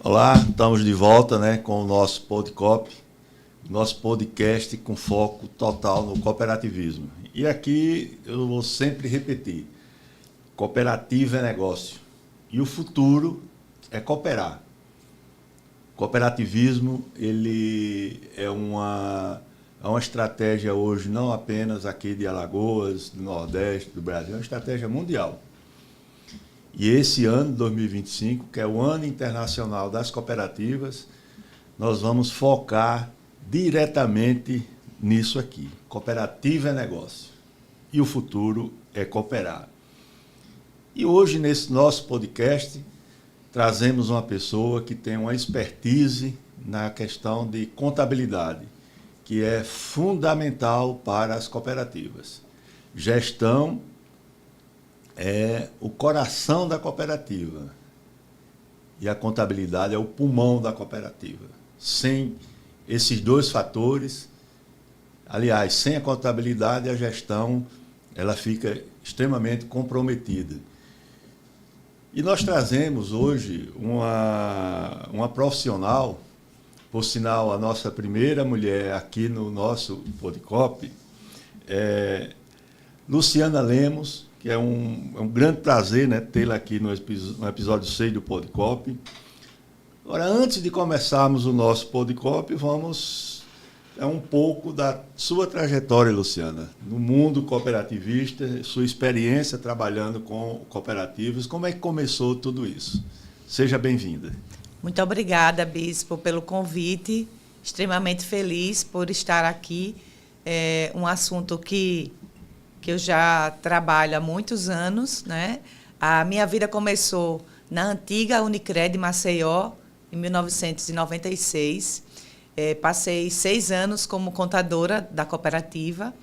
Olá, estamos de volta, né, com o nosso Podcop, nosso podcast com foco total no cooperativismo. E aqui eu vou sempre repetir, cooperativa é negócio e o futuro é cooperar. Cooperativismo ele é uma estratégia hoje não apenas aqui de Alagoas, do Nordeste, do Brasil, é uma estratégia mundial. E esse ano, 2025, que é o Ano Internacional das Cooperativas, nós vamos focar diretamente nisso aqui. Cooperativa é negócio e o futuro é cooperar. E hoje, nesse nosso podcast, trazemos uma pessoa que tem uma expertise na questão de contabilidade, que é fundamental para as cooperativas. Gestão é o coração da cooperativa e a contabilidade é o pulmão da cooperativa. Sem esses dois fatores, aliás, sem a contabilidade, a gestão ela fica extremamente comprometida. E nós trazemos hoje uma profissional, por sinal, a nossa primeira mulher aqui no nosso Podcop, Luciana Lemos, que é um grande prazer, né, tê-la aqui no episódio 6 do Podcop. Agora, antes de começarmos o nosso Podcop, vamos um pouco da sua trajetória, Luciana, no mundo cooperativista, sua experiência trabalhando com cooperativas. Como é que começou tudo isso? Seja bem-vinda. Muito obrigada, Bispo, pelo convite. Extremamente feliz por estar aqui. É um assunto que eu já trabalho há muitos anos, né? A minha vida começou na antiga Unicred Maceió, em 1996. Passei 6 anos como contadora da cooperativa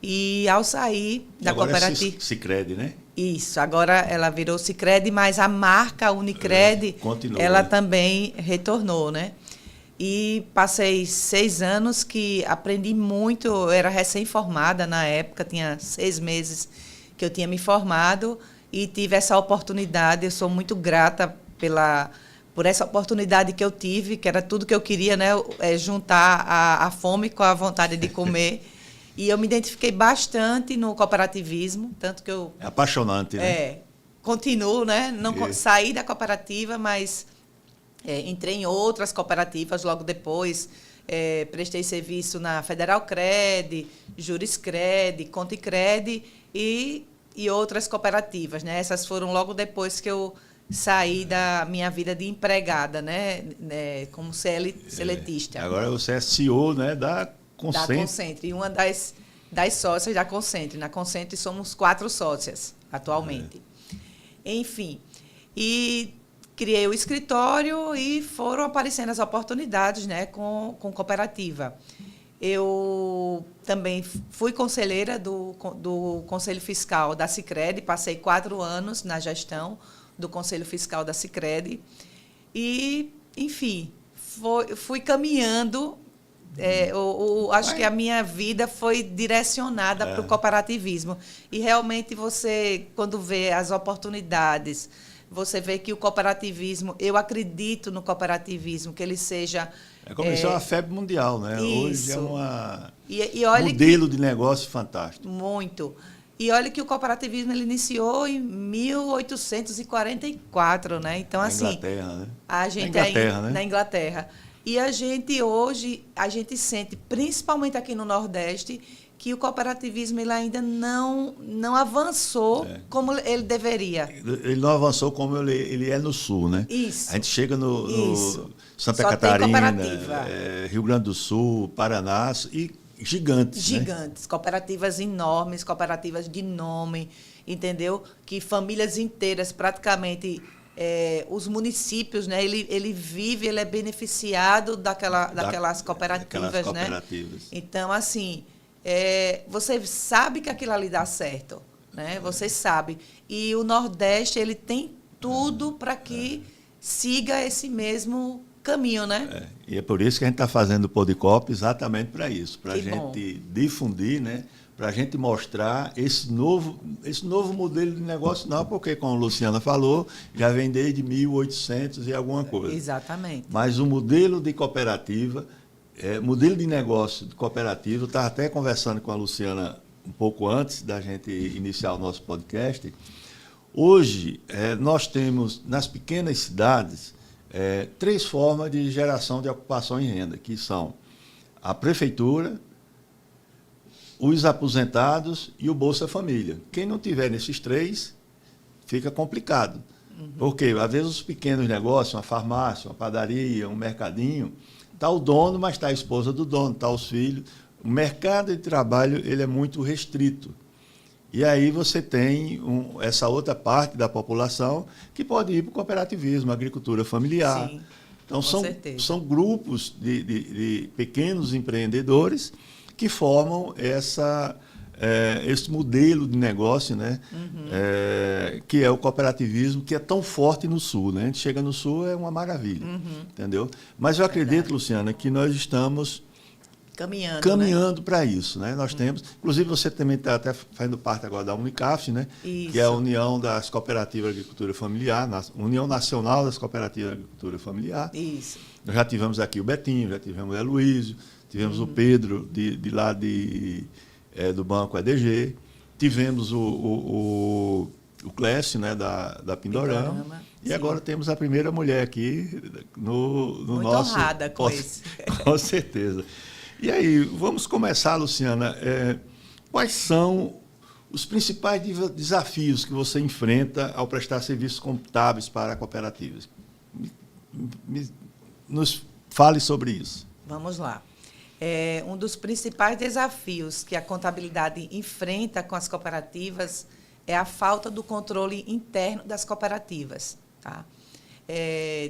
e, ao sair da cooperativa... É Sicredi, né? Isso, agora ela virou Sicredi, mas a marca Unicred, ela também retornou, né? E passei 6 anos que aprendi muito, eu era recém-formada na época, tinha 6 meses que eu tinha me formado e tive essa oportunidade, eu sou muito grata por essa oportunidade que eu tive, que era tudo que eu queria, né? Juntar a fome com a vontade de comer. E eu me identifiquei bastante no cooperativismo, tanto que eu... É apaixonante, né? Continuo, né? Não saí da cooperativa, mas... entrei em outras cooperativas logo depois, prestei serviço na Federal Cred, Juriscred, Conticred e outras cooperativas, né? Essas foram logo depois que eu saí da minha vida de empregada, né? Como seletista. Agora você é CEO, né, da Concentre. Da Concentre, uma das sócias da Concentre. Na Concentre somos 4 sócias atualmente. Enfim, e... criei o escritório e foram aparecendo as oportunidades, né, com cooperativa. Eu também fui conselheira do Conselho Fiscal da Sicredi, passei 4 anos na gestão do Conselho Fiscal da Sicredi e, enfim, fui caminhando. Acho que a minha vida foi direcionada para o cooperativismo. E realmente você, quando vê as oportunidades... Você vê que o cooperativismo, eu acredito no cooperativismo, que ele seja... Começou uma febre mundial, né? Isso. Hoje é um modelo de negócio fantástico. Muito. E olha que o cooperativismo ele iniciou em 1844, né? Então, na assim... Inglaterra, né? A gente na Inglaterra. E a gente hoje, sente, principalmente aqui no Nordeste, que o cooperativismo ele ainda não avançou como ele deveria. Ele não avançou como ele é no Sul, né? Isso. A gente chega no Santa Catarina, Rio Grande do Sul, Paraná, e gigantes. Gigantes, né? Cooperativas enormes, cooperativas de nome, entendeu? Que famílias inteiras, praticamente, os municípios, né? Ele vive, ele é beneficiado daquelas cooperativas, né? Então, assim... você sabe que aquilo ali dá certo, né? Você sabe. E o Nordeste ele tem tudo para que siga esse mesmo caminho, né? E é por isso que a gente está fazendo o Podcop exatamente para isso, para a gente difundir, né? para a gente mostrar esse novo modelo de negócio, não, porque, como a Luciana falou, já vem desde 1800 e alguma coisa. Exatamente. Mas o modelo de cooperativa, modelo de negócio de cooperativa, eu estava até conversando com a Luciana um pouco antes da gente iniciar o nosso podcast. Hoje, nós temos, nas pequenas cidades, 3 formas de geração de ocupação e renda, que são a prefeitura, os aposentados e o Bolsa Família. Quem não tiver nesses 3, fica complicado. Porque, às vezes, os pequenos negócios, uma farmácia, uma padaria, um mercadinho, está o dono, mas está a esposa do dono, está os filhos. O mercado de trabalho ele é muito restrito. E aí você tem essa outra parte da população que pode ir para o cooperativismo, agricultura familiar. Sim, então, certeza. São grupos de pequenos empreendedores que formam esse modelo de negócio, né? Que é o cooperativismo, que é tão forte no Sul. Né? A gente chega no Sul, é uma maravilha. Entendeu? Mas eu acredito, Luciana, que nós estamos caminhando, né, para isso. Né? Nós temos, inclusive você também está até fazendo parte agora da Unicaf, né? Que é a União das Cooperativas de Agricultura Familiar, União Nacional das Cooperativas de Agricultura Familiar. Isso. Nós já tivemos aqui o Betinho, já tivemos o Heloísio, tivemos o Pedro, de lá do Banco EDG, tivemos o Clécio, né, da Pindorama, e agora temos a primeira mulher aqui no Muito nosso... Muito honrada com isso. Com certeza. E aí, vamos começar, Luciana. Quais são os principais desafios que você enfrenta ao prestar serviços contábeis para cooperativas? Nos fale sobre isso. Vamos lá. Um dos principais desafios que a contabilidade enfrenta com as cooperativas é a falta do controle interno das cooperativas. Tá?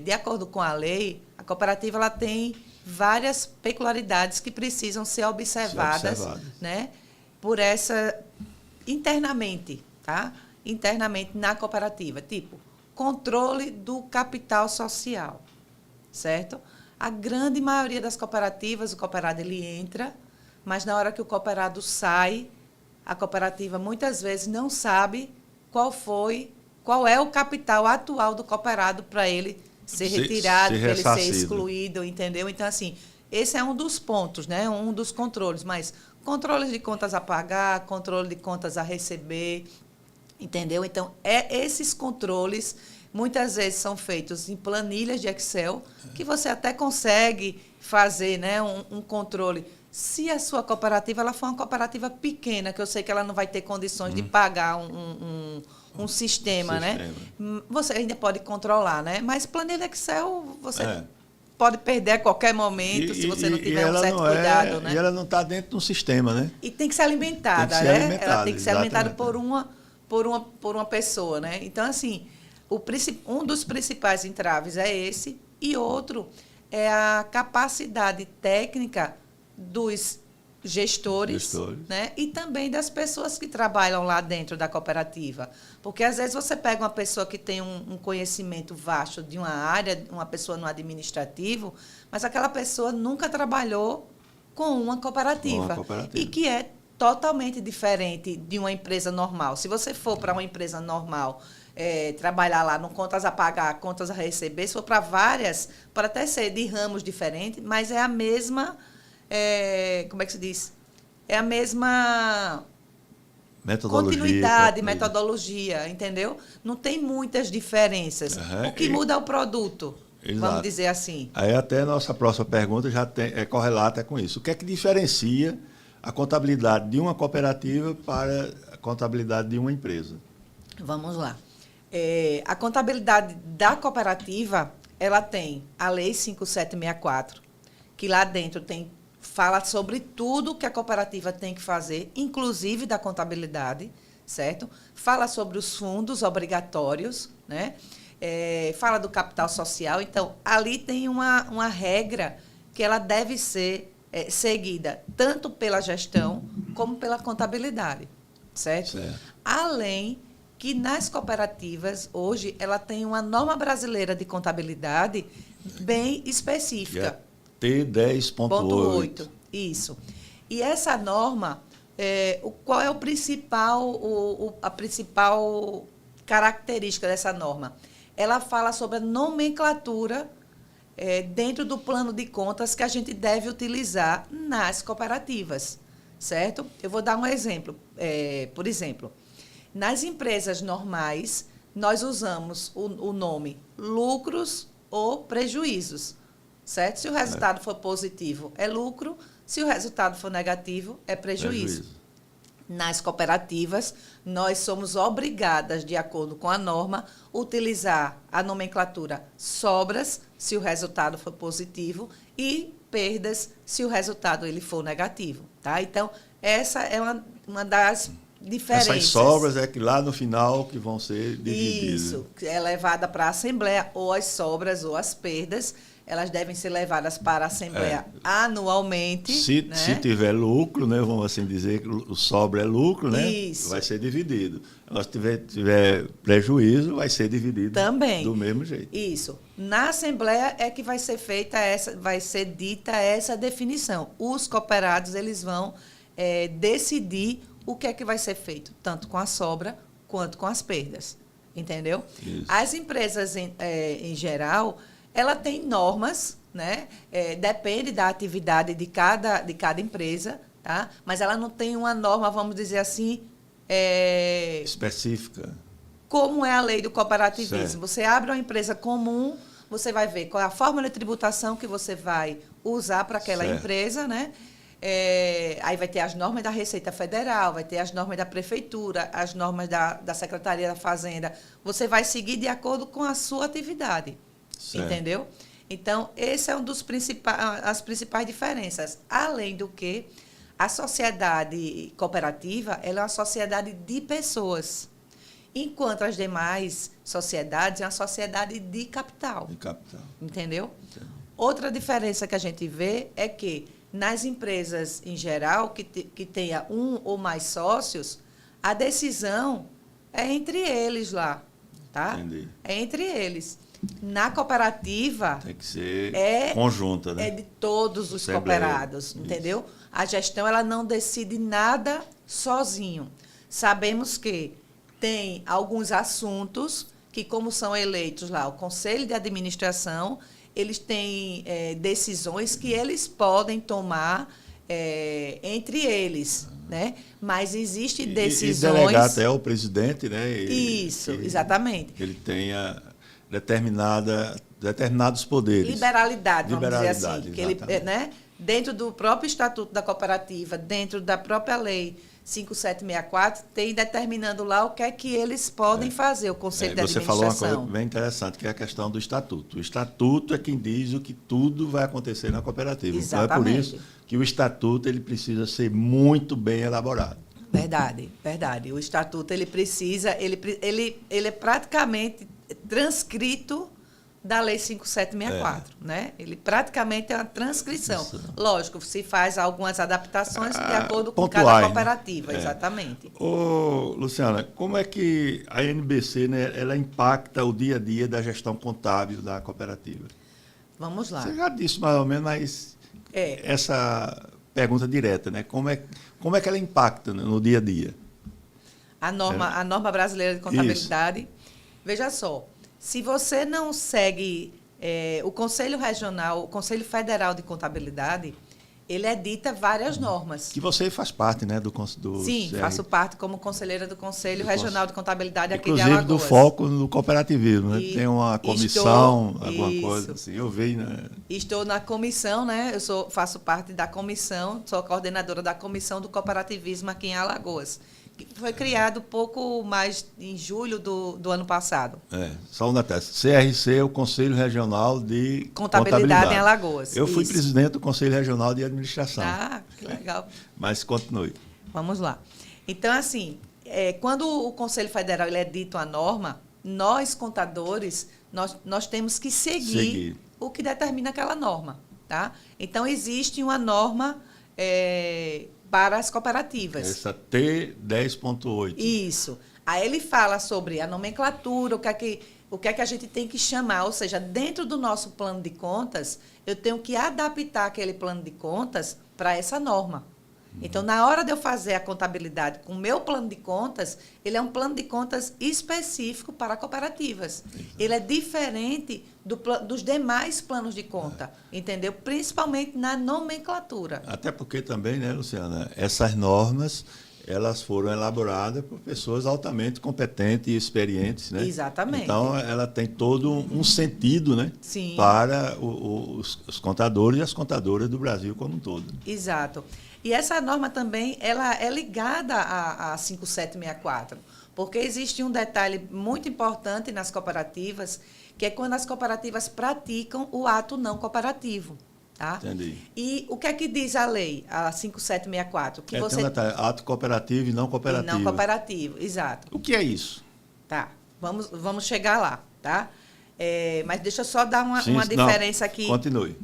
De acordo com a lei, a cooperativa ela tem várias peculiaridades que precisam ser observadas. Né, por internamente, tá? Internamente na cooperativa. Tipo, controle do capital social, certo? A grande maioria das cooperativas, o cooperado ele entra, mas na hora que o cooperado sai, a cooperativa muitas vezes não sabe qual é o capital atual do cooperado para ele ser retirado, para ele ser excluído, entendeu? Então, assim, esse é um dos pontos, né? Um dos controles, mas controles de contas a pagar, controle de contas a receber, entendeu? Então, esses controles muitas vezes são feitos em planilhas de Excel, que você até consegue fazer, né, um controle. Se a sua cooperativa ela for uma cooperativa pequena, que eu sei que ela não vai ter condições de pagar um sistema, né? Você ainda pode controlar, né? Mas planilha Excel, você pode perder a qualquer momento se você não tiver um certo cuidado, né? E ela não está dentro de um sistema, né? E tem que ser alimentada, né? Ela tem que ser alimentada por uma pessoa, né? Então, assim, um dos principais entraves é esse, e outro é a capacidade técnica dos gestores, né? E também das pessoas que trabalham lá dentro da cooperativa. Porque, às vezes, você pega uma pessoa que tem um conhecimento vasto de uma área, uma pessoa no administrativo, mas aquela pessoa nunca trabalhou com uma cooperativa. E que é totalmente diferente de uma empresa normal. Se você for para uma empresa normal, trabalhar lá no contas a pagar, contas a receber, se for para várias, pode até ser de ramos diferentes, mas é a mesma... como é que se diz? É a mesma continuidade, metodologia, entendeu? Não tem muitas diferenças. O que muda é o produto, vamos dizer assim. Aí até a nossa próxima pergunta já é correlata com isso. O que é que diferencia a contabilidade de uma cooperativa para a contabilidade de uma empresa? Vamos lá. A contabilidade da cooperativa, ela tem a Lei 5764, que lá dentro fala sobre tudo que a cooperativa tem que fazer, inclusive da contabilidade, certo? Fala sobre os fundos obrigatórios, né? Fala do capital social. Então, ali tem uma regra que ela deve ser seguida tanto pela gestão como pela contabilidade, certo? Além que nas cooperativas, hoje, ela tem uma norma brasileira de contabilidade bem específica. T10.8. Isso. E essa norma, qual é a principal característica dessa norma? Ela fala sobre a nomenclatura dentro do plano de contas que a gente deve utilizar nas cooperativas, certo? Eu vou dar um exemplo. Por exemplo, nas empresas normais, nós usamos o nome lucros ou prejuízos, certo? Se o resultado for positivo, é lucro. Se o resultado for negativo, é prejuízo. Nas cooperativas, nós somos obrigadas, de acordo com a norma, utilizar a nomenclatura sobras, se o resultado for positivo, e perdas, se o resultado ele for negativo. Tá? Então, essa é uma das diferenças. Essas sobras é que lá no final que vão ser divididas. Isso, é levada para a Assembleia, ou as sobras ou as perdas, elas devem ser levadas para a Assembleia anualmente. Se tiver lucro, né, vamos assim dizer, que o sobra é lucro, né? Isso. Vai ser dividido. Agora, se tiver prejuízo, vai ser dividido também. Do mesmo jeito. Isso. Na Assembleia é que vai ser feita vai ser dita essa definição. Os cooperados, eles vão decidir o que é que vai ser feito, tanto com a sobra quanto com as perdas. Entendeu? Isso. As empresas, em geral, ela tem normas, né? Depende da atividade de cada empresa, tá? Mas ela não tem uma norma, vamos dizer assim, específica. Como é a lei do cooperativismo. Certo. Você abre uma empresa comum, você vai ver qual é a fórmula de tributação que você vai usar para aquela empresa, né? Aí vai ter as normas da Receita Federal, vai ter as normas da Prefeitura, as normas da Secretaria da Fazenda. Você vai seguir de acordo com a sua atividade. Certo. Entendeu? Então, esse é um dos as principais diferenças. Além do que, a sociedade cooperativa ela é uma sociedade de pessoas, enquanto as demais sociedades é uma sociedade de capital. De capital. Entendeu? Outra diferença que a gente vê é que, nas empresas em geral, que tenha um ou mais sócios, a decisão é entre eles lá. Tá? Entendi. É entre eles. Na cooperativa... Tem que ser conjunta, né? É de todos os cooperados, entendeu? Isso. A gestão ela não decide nada sozinho. Sabemos que tem alguns assuntos que, como são eleitos lá, o Conselho de Administração, eles têm decisões que eles podem tomar entre eles, né? Mas existem decisões... E delegar até o presidente, né? Isso, exatamente. Ele tenha determinados poderes. Liberalidade, vamos dizer assim. Que ele, né? Dentro do próprio Estatuto da Cooperativa, dentro da própria Lei 5764, tem determinando lá o que é que eles podem fazer, o Conselho de Administração. Você falou uma coisa bem interessante, que é a questão do Estatuto. O Estatuto é quem diz o que tudo vai acontecer na cooperativa. Exatamente. Então, é por isso que o Estatuto ele precisa ser muito bem elaborado. Verdade, verdade. O Estatuto ele precisa, ele é praticamente transcrito da Lei 5764, né? Ele praticamente é uma transcrição. Isso. Lógico, se faz algumas adaptações de acordo com cada cooperativa, exatamente. Ô, Luciana, como é que a NBC, né, ela impacta o dia a dia da gestão contábil da cooperativa? Vamos lá. Você já disse mais ou menos, mas essa pergunta direta, né? Como é que ela impacta no dia a dia? A norma brasileira de contabilidade. Isso. Veja só, se você não segue o Conselho Regional, o Conselho Federal de Contabilidade, ele edita várias normas. Que você faz parte, né, do Sim, CR. Faço parte como conselheira do Conselho Regional de Contabilidade aqui de Alagoas. Alagoas. Do foco no cooperativismo, né? Tem uma comissão, alguma coisa assim. Eu vi, né? Estou na comissão, né? Faço parte da comissão, sou coordenadora da comissão do cooperativismo aqui em Alagoas. Foi criado pouco mais em julho do ano passado. Só um detalhe. CRC é o Conselho Regional de Contabilidade em Alagoas. Eu fui presidente do Conselho Regional de Administração. Ah, que legal. Mas continue. Vamos lá. Então, assim, quando o Conselho Federal ele edita a norma, nós, contadores, nós temos que seguir o que determina aquela norma. Tá? Então, existe uma norma... para as cooperativas. Essa T10.8. Isso. Aí ele fala sobre a nomenclatura, o que é que a gente tem que chamar. Ou seja, dentro do nosso plano de contas, eu tenho que adaptar aquele plano de contas para essa norma. Então, na hora de eu fazer a contabilidade com o meu plano de contas, ele é um plano de contas específico para cooperativas. Ele é diferente dos demais planos de conta, entendeu? Principalmente na nomenclatura. Até porque também, né, Luciana, essas normas, elas foram elaboradas por pessoas altamente competentes e experientes, né? Exatamente. Então, ela tem todo um sentido, né? Sim. Para os contadores e as contadoras do Brasil como um todo. Exato. E essa norma também, ela é ligada à 5764, porque existe um detalhe muito importante nas cooperativas, que é quando as cooperativas praticam o ato não cooperativo. Tá? Entendi. E o que é que diz a lei, a 5764? Que você... Tem um detalhe, ato cooperativo e não cooperativo. E não cooperativo, exato. O que é isso? Tá, vamos chegar lá, tá? Mas deixa eu só dar uma Sim, diferença aqui. Continue.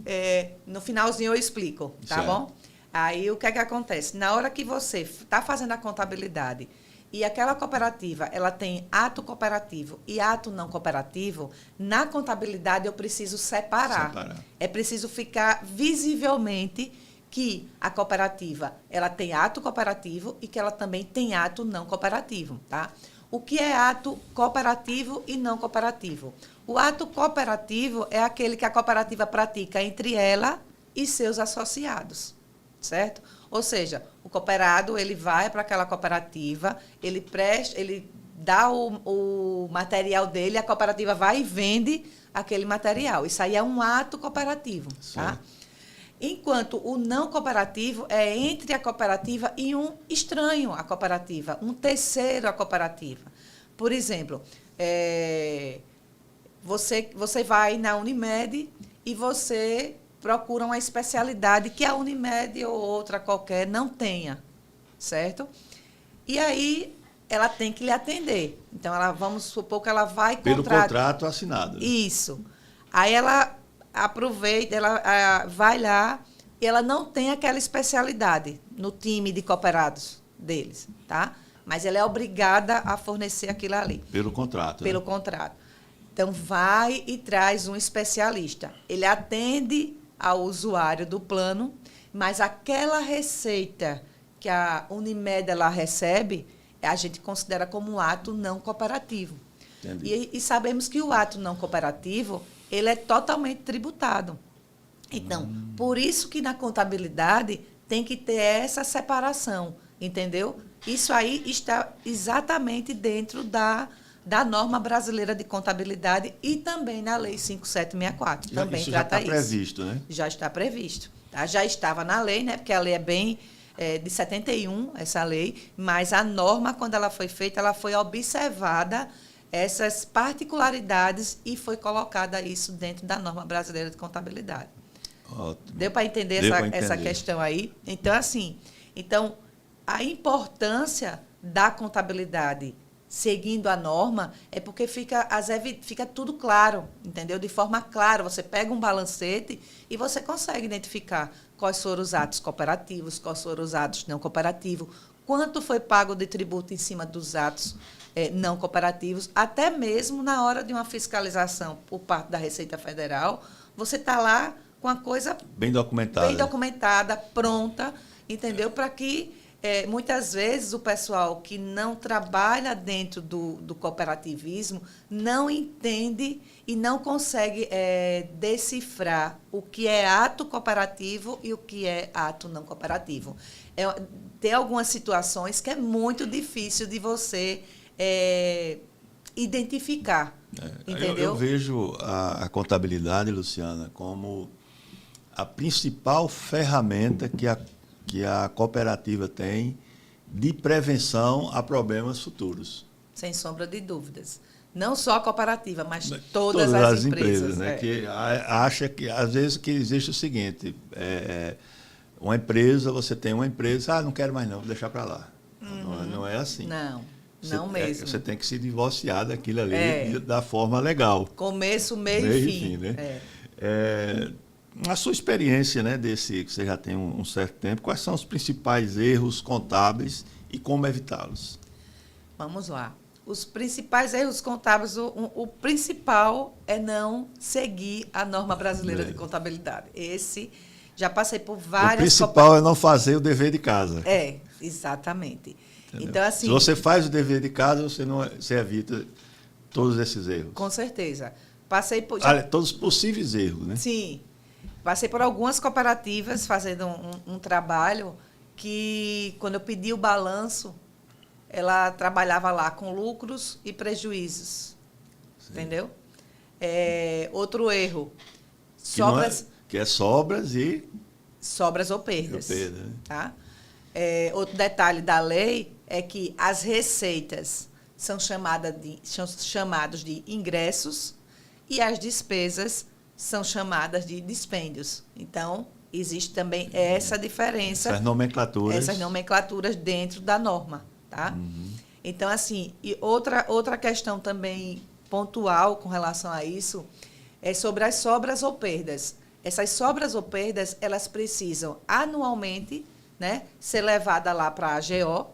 No finalzinho eu explico, tá Certo. bom? Aí o que é que acontece? Na hora que você está fazendo a contabilidade e aquela cooperativa ela tem ato cooperativo e ato não cooperativo, na contabilidade eu preciso separar. É preciso ficar visivelmente que a cooperativa ela tem ato cooperativo e que ela também tem ato não cooperativo, tá? O que é ato cooperativo e não cooperativo? O ato cooperativo é aquele que a cooperativa pratica entre ela e seus associados, certo? Ou seja, o cooperado ele vai para aquela cooperativa, ele dá o material dele, a cooperativa vai e vende aquele material. Isso aí é um ato cooperativo, tá? Enquanto o não cooperativo é entre a cooperativa e um estranho à cooperativa, um terceiro à cooperativa. Por exemplo, você vai na Unimed e você procura uma especialidade que a Unimed ou outra qualquer não tenha, certo? E aí ela tem que lhe atender. Então, vamos supor que ela vai pelo contrato assinado. Né? Isso. Aí ela aproveita, ela vai lá e ela não tem aquela especialidade no time de cooperados deles, tá? Mas ela é obrigada a fornecer aquilo ali. Pelo contrato. Pelo né? contrato. Então, vai e traz um especialista. Ele atende ao usuário do plano, mas aquela receita que a Unimed ela recebe, a gente considera como um ato não cooperativo. E sabemos que o ato não cooperativo ele é totalmente tributado. Então, por isso que na contabilidade tem que ter essa separação, entendeu? Isso aí está exatamente dentro da norma brasileira de contabilidade e também na Lei 5764. Também isso trata já está previsto, né? Já está previsto. Tá? Já estava na lei, né? Porque a lei é bem de 71, essa lei, mas a norma, quando ela foi feita, ela foi observada essas particularidades e foi colocada isso dentro da norma brasileira de contabilidade. Ótimo. Deu para entender essa questão aí? Então, assim, a importância da contabilidade seguindo a norma é porque fica tudo claro, entendeu? De forma clara, você pega um balancete e você consegue identificar quais foram os atos cooperativos, quais foram os atos não cooperativos, quanto foi pago de tributo em cima dos atos não cooperativos, até mesmo na hora de uma fiscalização por parte da Receita Federal, você está lá com a coisa bem documentada, pronta, entendeu? Para que muitas vezes o pessoal que não trabalha dentro do cooperativismo não entende e não consegue decifrar o que é ato cooperativo e o que é ato não cooperativo. Tem algumas situações que é muito difícil de você identificar, entendeu? Eu vejo a contabilidade, Luciana, como a principal ferramenta que a cooperativa tem de prevenção a problemas futuros. Sem sombra de dúvidas. Não só a cooperativa, mas todas as empresas. Né? Que acha que, às vezes, que existe o seguinte, uma empresa, você tem uma empresa, não quero mais não, vou deixar para lá. Não é assim. Não mesmo. Você tem que se divorciar daquilo ali da forma legal. Começo, meio e fim. Né? A sua experiência, né, que você já tem um certo tempo, quais são os principais erros contábeis e como evitá-los? Vamos lá. Os principais erros contábeis, o principal é não seguir a norma brasileira de contabilidade. Esse, Já passei por O várias... principal é não fazer o dever de casa. Exatamente. Entendeu? Então, assim... Se você faz o dever de casa, você evita todos esses erros. Com certeza. Passei por... Todos os possíveis erros, né? Sim. Passei por algumas cooperativas fazendo um trabalho que, quando eu pedi o balanço, ela trabalhava lá com lucros e prejuízos. Sim. Entendeu? Outro erro. Que é sobras e... Sobras ou perdas. Perda, né? Tá? Outro detalhe da lei é que as receitas são chamadas de ingressos e as despesas são chamadas de dispêndios. Então, existe também essa diferença. Essas nomenclaturas dentro da norma. Tá? Uhum. Então, assim, e outra questão também pontual com relação a isso é sobre as sobras ou perdas. Essas sobras ou perdas, elas precisam anualmente, né, ser levadas lá para a AGO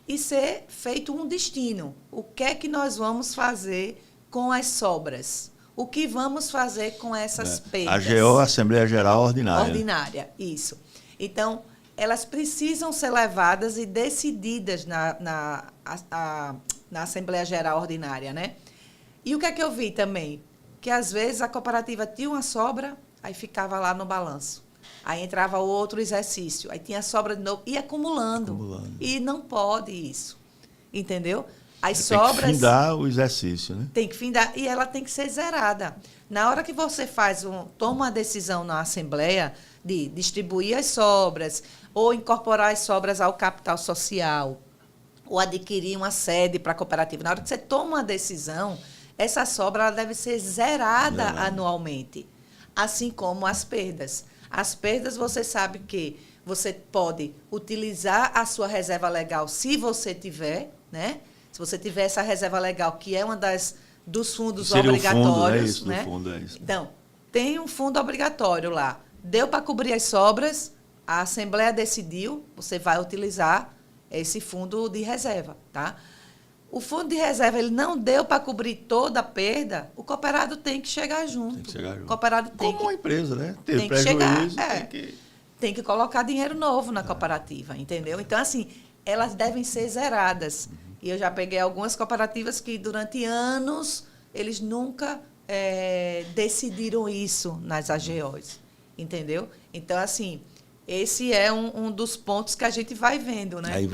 e ser feito um destino. O que é que nós vamos fazer com as sobras? O que vamos fazer com essas perdas? AGO, Assembleia Geral Ordinária. Ordinária, isso. Então, elas precisam ser levadas e decididas na Assembleia Geral Ordinária, né? E o que é que eu vi também? Que, às vezes, a cooperativa tinha uma sobra, aí ficava lá no balanço. Aí entrava outro exercício, aí tinha sobra de novo, e acumulando. E não pode isso, entendeu? As sobras... Tem que findar o exercício, né? Tem que findar, e ela tem que ser zerada. Na hora que você toma uma decisão na Assembleia de distribuir as sobras, ou incorporar as sobras ao capital social, ou adquirir uma sede para a cooperativa, na hora que você toma uma decisão, essa sobra ela deve ser zerada anualmente, assim como as perdas. As perdas, você sabe que você pode utilizar a sua reserva legal, se você tiver, né? Se você tiver essa reserva legal, que é uma dos fundos obrigatórios. Fundo, né? Isso, fundo, é isso. Então, tem um fundo obrigatório lá. Deu para cobrir as sobras, a Assembleia decidiu, você vai utilizar esse fundo de reserva, tá? O fundo de reserva ele não deu para cobrir toda a perda, o cooperado tem que chegar junto. Tem que chegar junto. O cooperado tem Como uma empresa, né? Tem que chegar. Tem que colocar dinheiro novo na cooperativa, entendeu? Então, assim, elas devem ser zeradas. E eu já peguei algumas cooperativas que, durante anos, eles nunca decidiram isso nas AGOs, entendeu? Então, assim, esse é um dos pontos que a gente vai vendo, né? Aí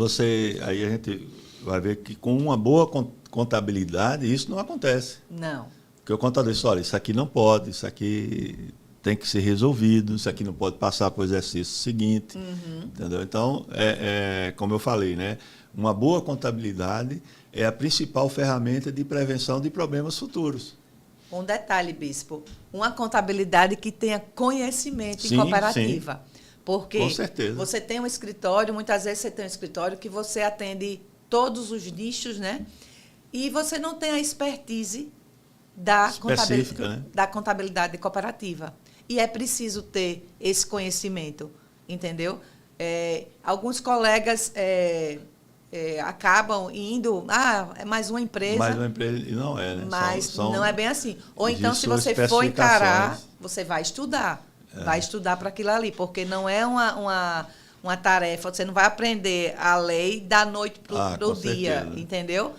a gente vai ver que, com uma boa contabilidade, isso não acontece. Não. Porque o contador diz, olha, isso aqui não pode, isso aqui tem que ser resolvido, isso aqui não pode passar para o exercício seguinte. Entendeu? Então, como eu falei, né? Uma boa contabilidade é a principal ferramenta de prevenção de problemas futuros. Um detalhe, Bispo, uma contabilidade que tenha conhecimento em cooperativa. Sim. Porque com certeza. Você tem um escritório, muitas vezes você tem um escritório que você atende todos os nichos, né? E você não tem a expertise da contabilidade cooperativa. E é preciso ter esse conhecimento, entendeu? Alguns colegas acabam indo, é mais uma empresa. Mais uma empresa, e não é, né? Mas não é bem assim. Ou então, se você for encarar, você vai estudar. Vai estudar para aquilo ali, porque não é uma tarefa, você não vai aprender a lei da noite para o dia, certeza. Entendeu?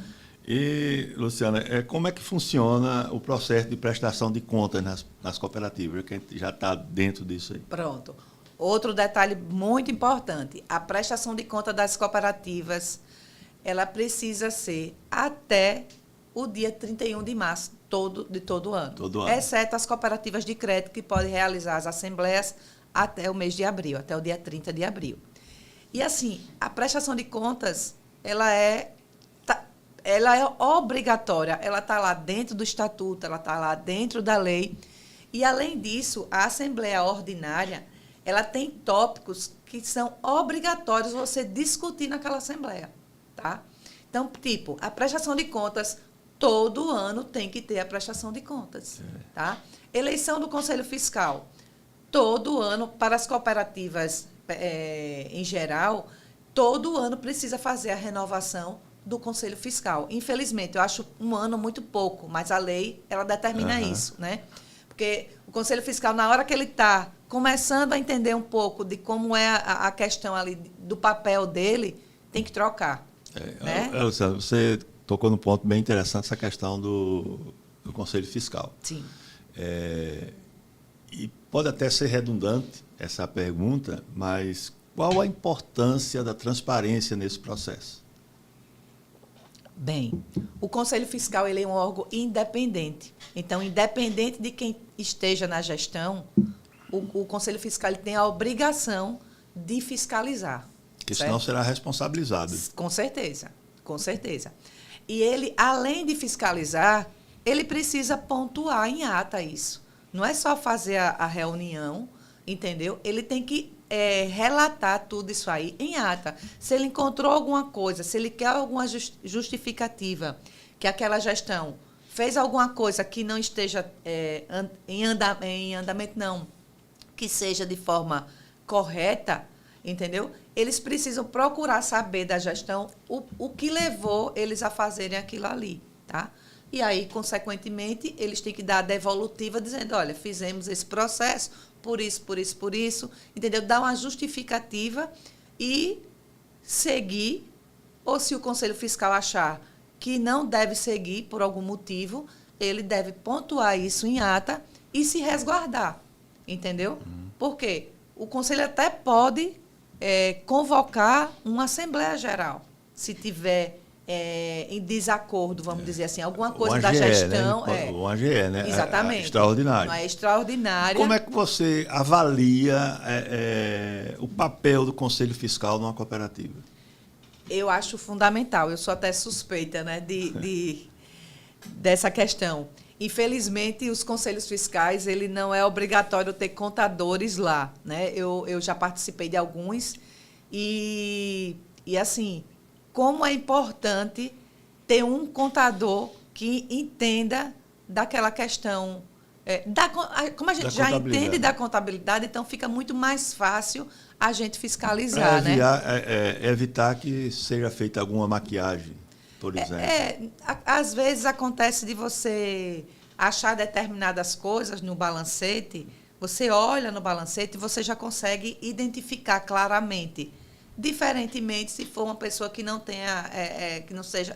E, Luciana, como é que funciona o processo de prestação de contas nas cooperativas? Que a gente já está dentro disso aí. Pronto. Outro detalhe muito importante, a prestação de conta das cooperativas, ela precisa ser até o dia 31 de março de todo ano. Todo ano. Exceto as cooperativas de crédito, que podem realizar as assembleias até o mês de abril, até o dia 30 de abril. E, assim, a prestação de contas, ela é obrigatória, ela está lá dentro do estatuto, ela está lá dentro da lei. E, além disso, a Assembleia Ordinária, ela tem tópicos que são obrigatórios você discutir naquela Assembleia. Tá? Então, tipo, a prestação de contas, todo ano tem que ter a prestação de contas. Tá? Eleição do Conselho Fiscal, todo ano, para as cooperativas em geral, todo ano precisa fazer a renovação do Conselho Fiscal. Infelizmente, eu acho um ano muito pouco, mas a lei ela determina isso, né? Porque o Conselho Fiscal, na hora que ele está começando a entender um pouco de como é a questão ali do papel dele, tem que trocar. Né? Luciano, você tocou num ponto bem interessante, essa questão do Conselho Fiscal. Sim. E pode até ser redundante essa pergunta, mas qual a importância da transparência nesse processo? Bem, o Conselho Fiscal ele é um órgão independente. Então, independente de quem esteja na gestão, o Conselho Fiscal ele tem a obrigação de fiscalizar. Porque senão será responsabilizado. Com certeza, com certeza. E ele, além de fiscalizar, ele precisa pontuar em ata isso. Não é só fazer a reunião, entendeu? Ele tem que relatar tudo isso aí em ata. Se ele encontrou alguma coisa, se ele quer alguma justificativa que aquela gestão fez alguma coisa que não esteja em andamento, não, que seja de forma correta, entendeu? Eles precisam procurar saber da gestão o que levou eles a fazerem aquilo ali, tá? E aí, consequentemente, eles têm que dar a devolutiva dizendo, olha, fizemos esse processo por isso, entendeu? Dar uma justificativa e seguir, ou se o Conselho Fiscal achar que não deve seguir por algum motivo, ele deve pontuar isso em ata e se resguardar, entendeu? Por quê? O Conselho até pode convocar uma Assembleia Geral, se tiver em desacordo, vamos dizer assim, alguma coisa da gestão. Né? O AGE, né? Exatamente. Extraordinário. Não é extraordinária. Como é que você avalia o papel do Conselho Fiscal numa cooperativa? Eu acho fundamental. Eu sou até suspeita, né, dessa questão. Infelizmente, os conselhos fiscais, ele não é obrigatório ter contadores lá, né? Eu já participei de alguns e assim, como é importante ter um contador que entenda daquela questão. Como a gente já entende da contabilidade, então fica muito mais fácil a gente fiscalizar, né? Evitar que seja feita alguma maquiagem, por exemplo. Às vezes acontece de você achar determinadas coisas no balancete, você olha no balancete e você já consegue identificar claramente. Diferentemente se for uma pessoa que não tenha,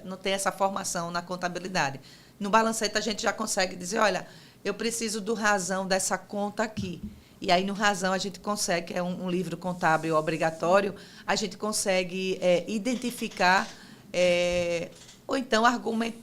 não tenha essa formação na contabilidade. No balancete a gente já consegue dizer, olha, eu preciso do razão dessa conta aqui. E aí, no razão, a gente consegue, é um livro contábil obrigatório, a gente consegue identificar, ou então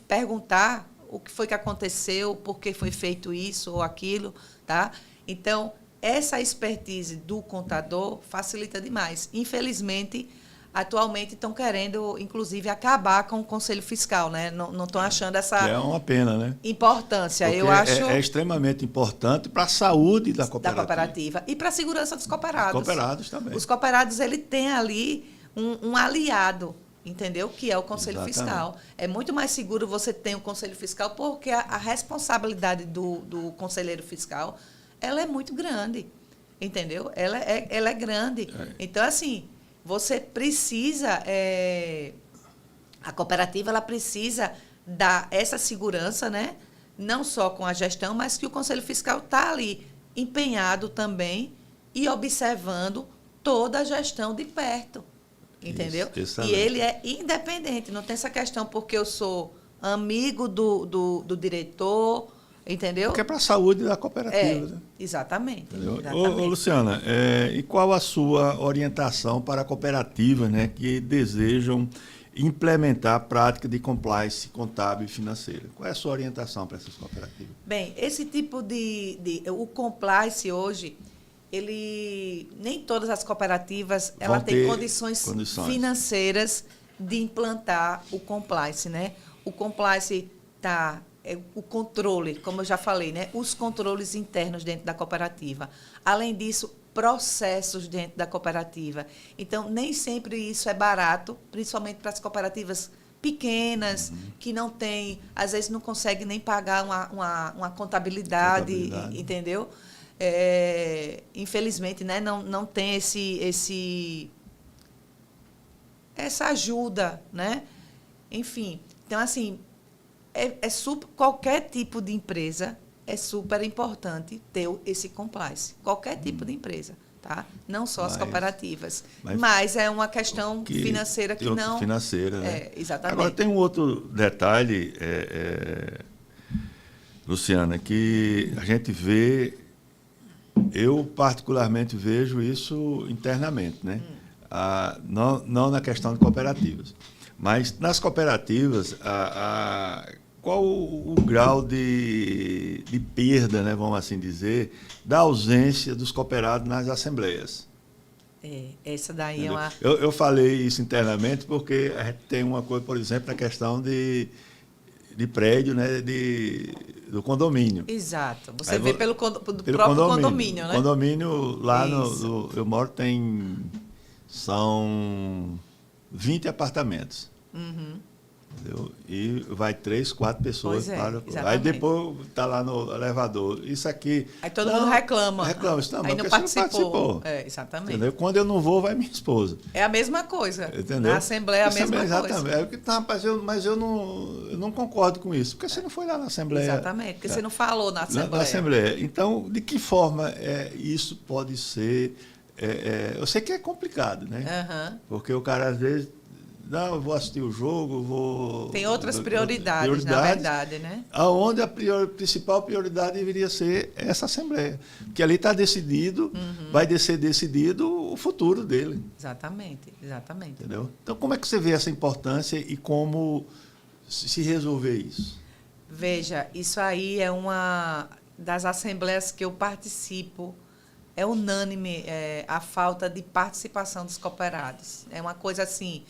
perguntar o que foi que aconteceu, por que foi feito isso ou aquilo, tá? Então, essa expertise do contador facilita demais. Infelizmente, atualmente estão querendo, inclusive, acabar com o Conselho Fiscal, né? Não estão achando essa é uma pena, né? Importância. Porque eu acho é extremamente importante para a saúde da cooperativa. E para a segurança dos cooperados. Os cooperados também. Os cooperados, ele tem ali um aliado, entendeu? Que é o Conselho Fiscal. É muito mais seguro você ter um Conselho Fiscal, porque a responsabilidade do conselheiro fiscal, ela é muito grande, entendeu? Ela é grande. Então, assim, você precisa, a cooperativa ela precisa dar essa segurança, né? Não só com a gestão, mas que o Conselho Fiscal está ali empenhado também e observando toda a gestão de perto, entendeu? Isso, e ele é independente, não tem essa questão porque eu sou amigo do diretor, entendeu? Porque é para a saúde da cooperativa. Né? Exatamente. Ô, Luciana, e qual a sua orientação para cooperativas, né, que desejam implementar a prática de compliance contábil e financeira? Qual é a sua orientação para essas cooperativas? Bem, esse tipo o compliance hoje, nem todas as cooperativas ela tem condições financeiras de implantar o compliance, né? O compliance o controle, como eu já falei, né? Os controles internos dentro da cooperativa. Além disso, processos dentro da cooperativa. Então, nem sempre isso é barato, principalmente para as cooperativas pequenas, que não têm, às vezes não conseguem nem pagar uma contabilidade, entendeu? Infelizmente, né? Não tem essa ajuda, né? Enfim, então, assim, qualquer tipo de empresa é super importante ter esse compliance. Qualquer tipo de empresa, tá? Não só as cooperativas. Mas é uma questão financeira que não... Financeira, né? Exatamente. Agora, tem um outro detalhe, Luciana, que a gente vê, eu particularmente vejo isso internamente, né? Não na questão de cooperativas. Mas nas cooperativas, qual o grau de perda, né, vamos assim dizer, da ausência dos cooperados nas assembleias? Essa daí Entendeu? é uma... Eu falei isso internamente porque a gente tem uma coisa, por exemplo, na questão de prédio, né, do condomínio. Exato. Você vê pelo próprio condomínio, né? Condomínio lá eu moro são 20 apartamentos. Uhum. Entendeu? E vai 3, 4 pessoas para. Exatamente. Aí depois está lá no elevador. Isso aqui. Aí todo mundo reclama. Isso não, aí não participou. Exatamente. Entendeu? Quando eu não vou, vai minha esposa. É a mesma coisa. Entendeu? Na Assembleia é a mesma coisa. Exatamente. Rapaz, mas eu não concordo com isso. Porque você não foi lá na Assembleia. Exatamente. Porque você não falou na Assembleia. Na Assembleia. Então, de que forma isso pode ser. Eu sei que é complicado, né? Uhum. Porque o cara, às vezes. Não, eu vou assistir o jogo, vou... Tem outras prioridades, na verdade, né? Onde a principal prioridade deveria ser essa Assembleia. Porque ali está decidido, vai ser decidido o futuro dele. Exatamente. Entendeu? Então, como é que você vê essa importância e como se resolver isso? Veja, isso aí é uma das assembleias que eu participo. É unânime a falta de participação dos cooperados. É uma coisa assim...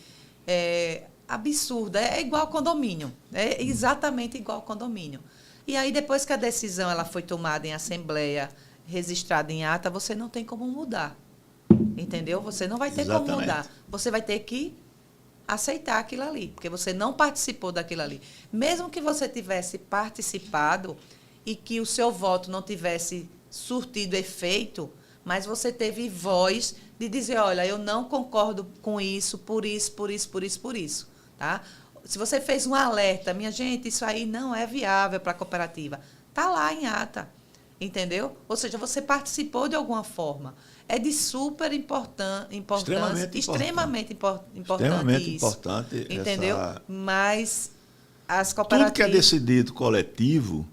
absurda, é igual ao condomínio, é exatamente igual ao condomínio. E aí, depois que a decisão ela foi tomada em assembleia, registrada em ata, você não tem como mudar, entendeu? Você não vai ter como mudar, você vai ter que aceitar aquilo ali, porque você não participou daquilo ali. Mesmo que você tivesse participado e que o seu voto não tivesse surtido efeito, mas você teve voz de dizer, olha, eu não concordo com isso, por isso. Tá? Se você fez um alerta, minha gente, isso aí não é viável para a cooperativa, está lá em ata, entendeu? Ou seja, você participou de alguma forma. É de super importância, extremamente importante, entendeu? Mas as cooperativas... Tudo que é decidido coletivo,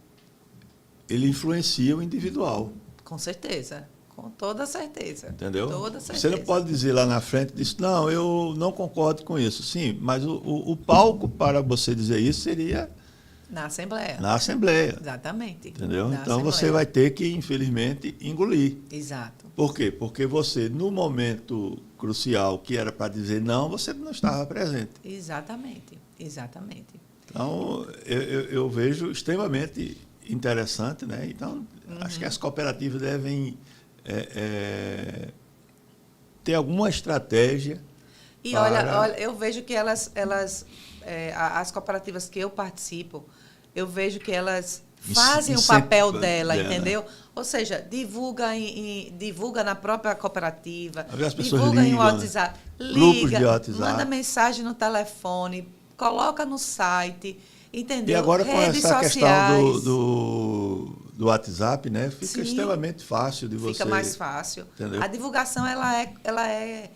ele influencia o individual. Com certeza. Com toda certeza. Entendeu? Toda certeza. Você não pode dizer lá na frente, não, eu não concordo com isso. Sim, mas o palco para você dizer isso seria... Na Assembleia. Na Assembleia. Exatamente. Entendeu? Na então, Assembleia. Você vai ter que, infelizmente, engolir. Exato. Por quê? Porque você, no momento crucial que era para dizer não, você não estava presente. Exatamente. Então, eu vejo extremamente interessante, né? Então, acho que as cooperativas devem ter alguma estratégia. E olha, eu vejo que elas as cooperativas que eu participo, eu vejo que elas fazem o papel dela, entendeu? Ou seja, divulga na própria cooperativa, divulga em WhatsApp, liga, manda mensagem no telefone, coloca no site, entendeu? E agora com redes essa sociais, questão do WhatsApp, né? Fica extremamente fácil de você... Fica mais fácil. Entendeu? A divulgação ela é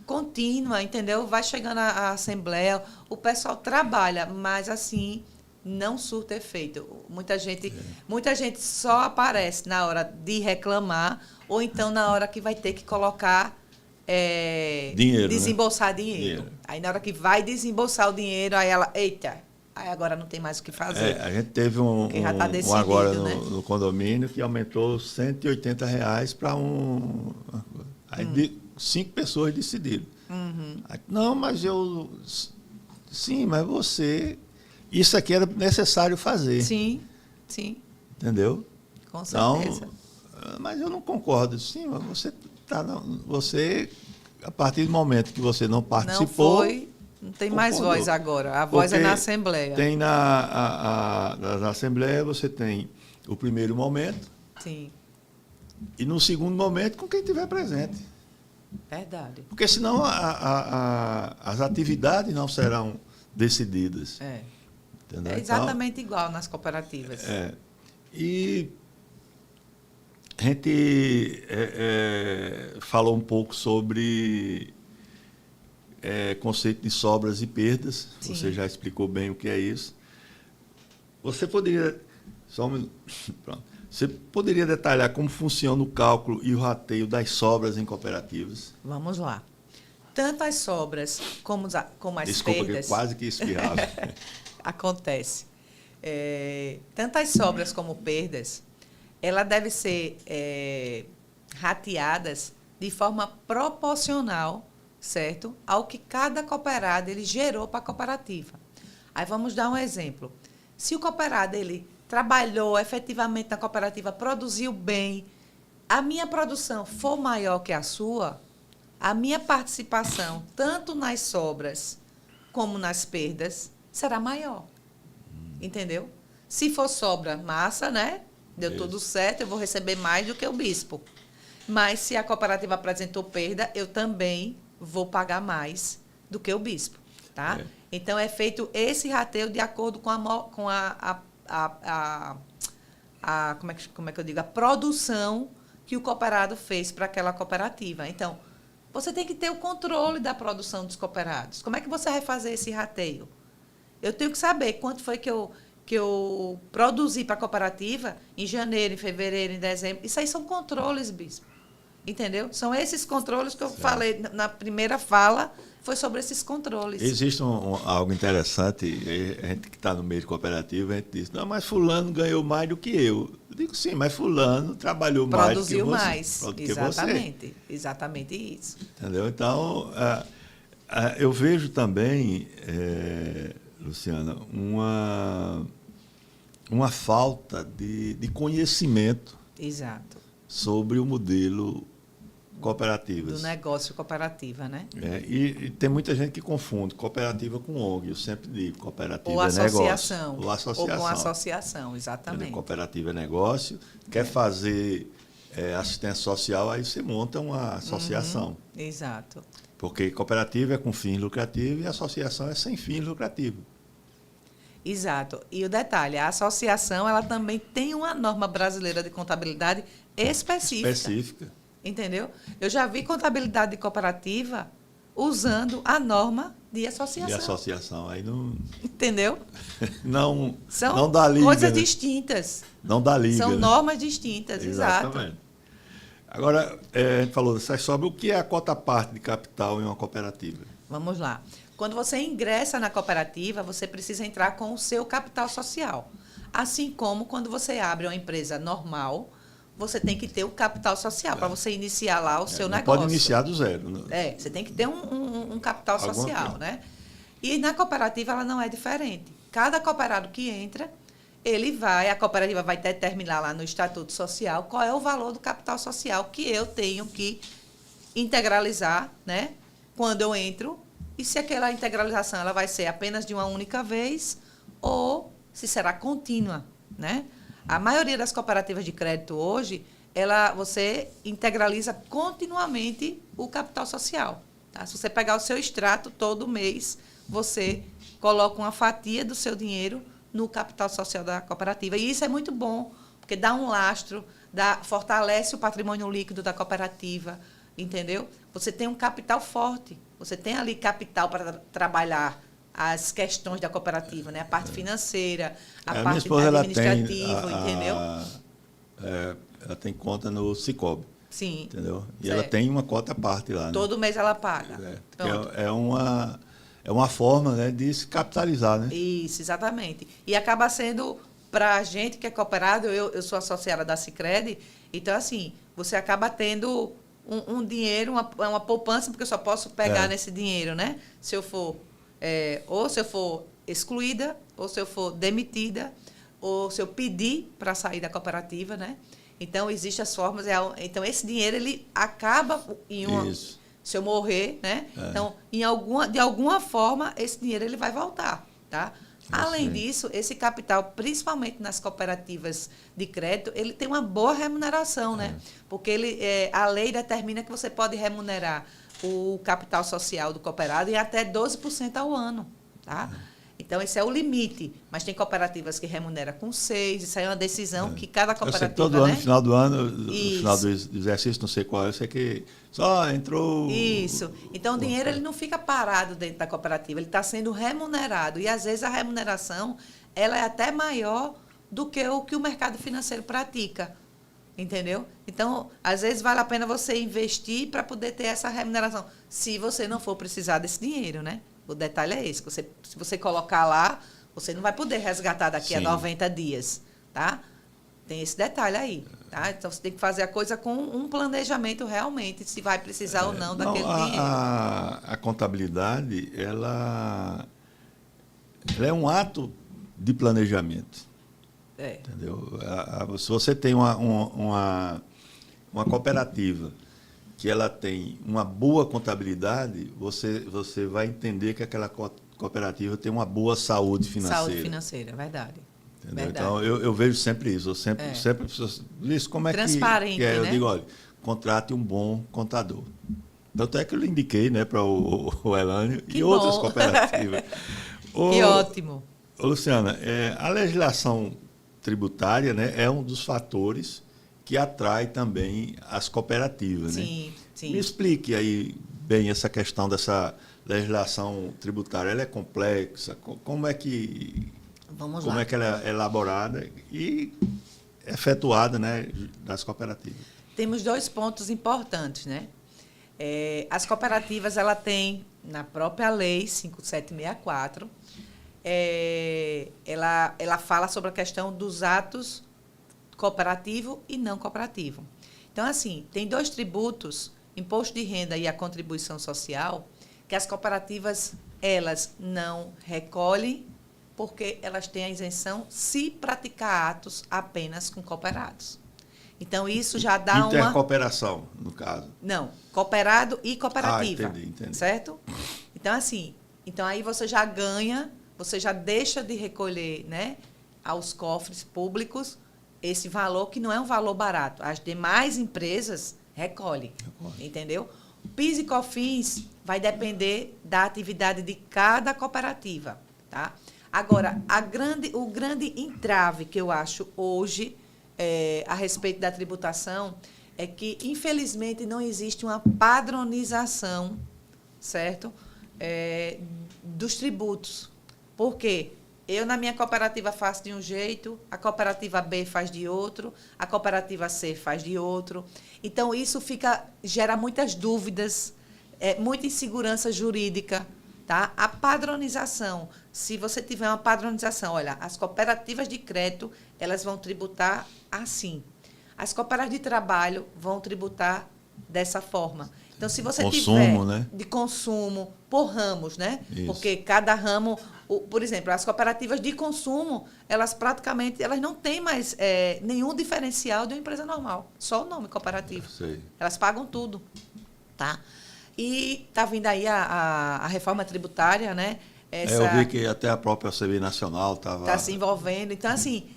contínua, entendeu? Vai chegando à Assembleia, o pessoal trabalha, mas assim não surta efeito. Muita gente só aparece na hora de reclamar ou então na hora que vai ter que colocar dinheiro, desembolsar dinheiro. Aí na hora que vai desembolsar o dinheiro, aí ela, eita, aí agora não tem mais o que fazer. A gente teve um agora no condomínio que aumentou R$180 para Aí 5 pessoas decidiram. Aí, não, mas eu... Sim, mas você... Isso aqui era necessário fazer. Sim. Entendeu? Com certeza. Então, mas eu não concordo. Sim, mas você, a partir do momento que você não participou... Não tem mais voz agora. A voz é na Assembleia. Tem na Assembleia, você tem o primeiro momento. Sim. E no segundo momento, com quem estiver presente. Verdade. Porque senão as atividades não serão decididas. É. Entendeu? É exatamente igual nas cooperativas. E a gente falou um pouco sobre conceito de sobras e perdas. Sim. Você já explicou bem o que é isso. Você poderia... Pronto. Você poderia detalhar como funciona o cálculo e o rateio das sobras em cooperativas? Vamos lá. Tanto as sobras como as Desculpa, perdas... que quase que espirrava. Acontece. Tanto as sobras como perdas, ela deve ser rateadas de forma proporcional, certo? Ao que cada cooperado ele gerou para a cooperativa. Aí vamos dar um exemplo. Se o cooperado ele trabalhou efetivamente na cooperativa, produziu bem, a minha produção for maior que a sua, a minha participação, tanto nas sobras como nas perdas, será maior. Entendeu? Se for sobra, massa, né? Deu Isso. tudo certo, eu vou receber mais do que o bispo. Mas se a cooperativa apresentou perda, eu também vou pagar mais do que o bispo, tá? Então, é feito esse rateio de acordo com como é que eu digo? A produção que o cooperado fez para aquela cooperativa. Então, você tem que ter o controle da produção dos cooperados. Como é que você vai fazer esse rateio? Eu tenho que saber quanto foi que eu produzi para a cooperativa em janeiro, em fevereiro, em dezembro. Isso aí são controles, bispo. Entendeu? São esses controles que eu falei na primeira fala, foi sobre esses controles. Existe algo interessante, a gente que está no meio de cooperativa, a gente diz, não, mas fulano ganhou mais do que eu. Eu digo, sim, mas fulano trabalhou mais do que você. Produziu mais, exatamente. Exatamente isso. Entendeu? Então, eu vejo também, Luciana, uma falta de conhecimento Exato. sobre o modelo cooperativas. Do negócio cooperativa, né? E tem muita gente que confunde cooperativa com ONG. Eu sempre digo, cooperativa ou é associação, negócio. Ou associação. Ou com associação, exatamente. Entendeu? Cooperativa é negócio. Quer fazer assistência social, aí você monta uma associação. Exato. Porque cooperativa é com fins lucrativos e associação é sem fins lucrativos. Exato. E o detalhe, a associação ela também tem uma norma brasileira de contabilidade específica. Entendeu? Eu já vi contabilidade de cooperativa usando a norma de associação. De associação. Aí não... Entendeu? não São dá liga. coisas né? distintas. Não dá liga. São né? normas distintas, Exatamente. exato. Agora, a gente falou dessas sobras, o que é a cota parte de capital em uma cooperativa? Vamos lá. Quando você ingressa na cooperativa, você precisa entrar com o seu capital social. Assim como quando você abre uma empresa normal, você tem que ter o capital social para você iniciar lá o seu não negócio. Pode iniciar do zero. Né? Você tem que ter um capital social, né? E na cooperativa ela não é diferente. Cada cooperado que entra, a cooperativa vai determinar lá no Estatuto Social qual é o valor do capital social que eu tenho que integralizar, né? Quando eu entro, e se aquela integralização ela vai ser apenas de uma única vez ou se será contínua, né? A maioria das cooperativas de crédito hoje, você integraliza continuamente o capital social. Tá? Se você pegar o seu extrato todo mês, você coloca uma fatia do seu dinheiro no capital social da cooperativa. E isso é muito bom, porque dá um lastro, fortalece o patrimônio líquido da cooperativa, entendeu? Você tem um capital forte, você tem ali capital para trabalhar as questões da cooperativa, né? A parte financeira, a parte administrativa, entendeu? Ela tem conta no Sicoob. Sim. Entendeu? E certo. ela tem uma cota à parte lá. Todo mês ela paga. É uma forma, né, de se capitalizar, né? Isso, exatamente. E acaba sendo, para a gente que é cooperado, eu sou associada da Sicredi, então, assim, você acaba tendo um dinheiro, uma poupança, porque eu só posso pegar nesse dinheiro, né? Se eu for... ou se eu for excluída, ou se eu for demitida, ou se eu pedir para sair da cooperativa, né? Então, existem as formas. Então, esse dinheiro, ele acaba em uma... Isso. Se eu morrer, né? Então, de alguma forma, esse dinheiro ele vai voltar, tá? Além disso, esse capital, principalmente nas cooperativas de crédito, ele tem uma boa remuneração, né? Porque a lei determina que você pode remunerar o capital social do cooperado em até 12% ao ano, tá? Então, esse é o limite. Mas tem cooperativas que remuneram com 6. Isso aí é uma decisão que cada Eu sei cooperativa... que todo ano, né? no final do ano, no Isso. final do exercício, não sei qual, eu sei que só entrou... Isso. Então, o dinheiro ele não fica parado dentro da cooperativa, ele está sendo remunerado. E, às vezes, a remuneração ela é até maior do que o mercado financeiro pratica. Entendeu? Então, às vezes, vale a pena você investir para poder ter essa remuneração, se você não for precisar desse dinheiro, né? O detalhe é esse. Se você colocar lá, você não vai poder resgatar daqui a 90 dias, tá? Tem esse detalhe aí, tá? Então, você tem que fazer a coisa com um planejamento realmente, se vai precisar ou não daquele dinheiro. A contabilidade, ela é um ato de planejamento. Entendeu? Se você tem uma cooperativa que ela tem uma boa contabilidade, você vai entender que aquela cooperativa tem uma boa saúde financeira. Saúde financeira, verdade. Verdade. Então, eu vejo sempre isso. Eu sempre isso como é transparente, que é? Né? Eu digo, olha, contrate um bom contador. Tanto é que eu lhe indiquei, né, para o Elânio e outras cooperativas. Que ótimo. Luciana, a legislação tributária, né, é um dos fatores que atrai também as cooperativas. Sim, né? sim. Me explique aí bem essa questão dessa legislação tributária. Ela é complexa? Como é que ela é elaborada e efetuada, né, das cooperativas? Temos 2 pontos importantes, né? As cooperativas, ela tem, na própria lei 5764, ela fala sobre a questão dos atos cooperativo e não cooperativo. Então, assim, tem 2 tributos, imposto de renda e a contribuição social, que as cooperativas, elas não recolhem, porque elas têm a isenção se praticar atos apenas com cooperados. Então, isso já dá uma... Intercooperação, no caso. Não, cooperado e cooperativa. Entendi. Certo? Então, assim, aí você já ganha, você já deixa de recolher, né, aos cofres públicos esse valor, que não é um valor barato. As demais empresas recolhem. Entendeu? PIS e COFINS vai depender da atividade de cada cooperativa. Tá? Agora, o grande entrave que eu acho hoje a respeito da tributação é que, infelizmente, não existe uma padronização, certo? Dos tributos. Por quê? Eu, na minha cooperativa, faço de um jeito, a cooperativa B faz de outro, a cooperativa C faz de outro. Então, isso gera muitas dúvidas, muita insegurança jurídica. Tá? A padronização, se você tiver uma padronização, olha, as cooperativas de crédito, elas vão tributar assim. As cooperativas de trabalho vão tributar dessa forma. Então, se você tiver de consumo por ramos, né? Isso. Porque cada ramo, por exemplo, as cooperativas de consumo, elas praticamente não têm mais nenhum diferencial de uma empresa normal. Só o nome cooperativa. Elas pagam tudo. Tá? E está vindo aí a reforma tributária, né? Eu vi que até a própria OCB Nacional estava... Está se envolvendo. Então, assim,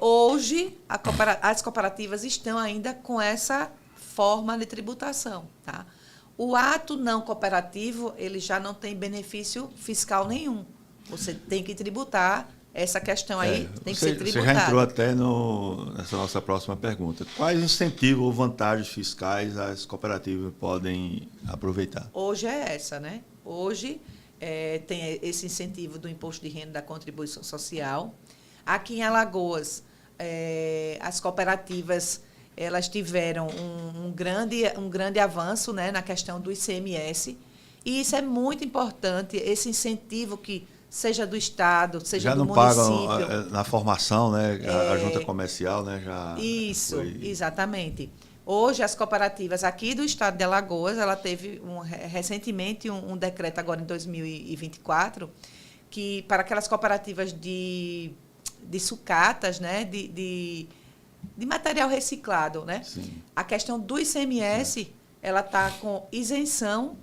hoje as cooperativas estão ainda com essa forma de tributação. Tá? O ato não cooperativo, ele já não tem benefício fiscal nenhum. Você tem que tributar, essa questão aí tem que ser tributada. Você já entrou até nessa nossa próxima pergunta. Quais incentivos ou vantagens fiscais as cooperativas podem aproveitar? Hoje é essa, né? Hoje tem esse incentivo do imposto de renda da contribuição social. Aqui em Alagoas, as cooperativas elas tiveram um grande avanço, né, na questão do ICMS. E isso é muito importante, esse incentivo que seja do Estado, seja do município. Já não pagam na formação, né? A junta comercial, né? Isso, exatamente. Hoje, as cooperativas aqui do Estado de Alagoas, ela teve recentemente um decreto, agora em 2024, que para aquelas cooperativas de sucatas, né? De material reciclado, né? Sim. A questão do ICMS, ela está com isenção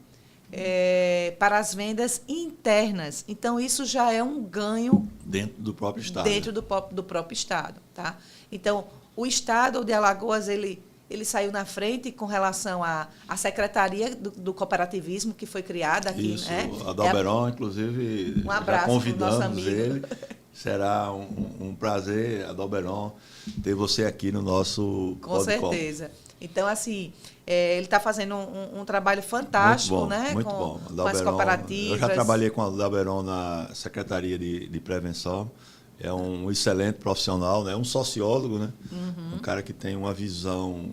para as vendas internas. Então, isso já é um ganho... Dentro do próprio Estado. Dentro do próprio Estado. Tá? Então, o Estado de Alagoas, ele ele saiu na frente com relação à Secretaria do Cooperativismo, que foi criada aqui. Isso, né? Adalberon, inclusive, Um abraço já convidamos pro nosso amigo. ele. Será um prazer, Adalberon, ter você aqui no nosso Com podcast. certeza. Então, assim, ele está fazendo um trabalho fantástico, muito bom, né? Muito com, bom. com as Adalberon, cooperativas. eu já trabalhei com a Adalberon na Secretaria de Prevenção. É um excelente profissional, né? Um sociólogo, né? Um cara que tem uma visão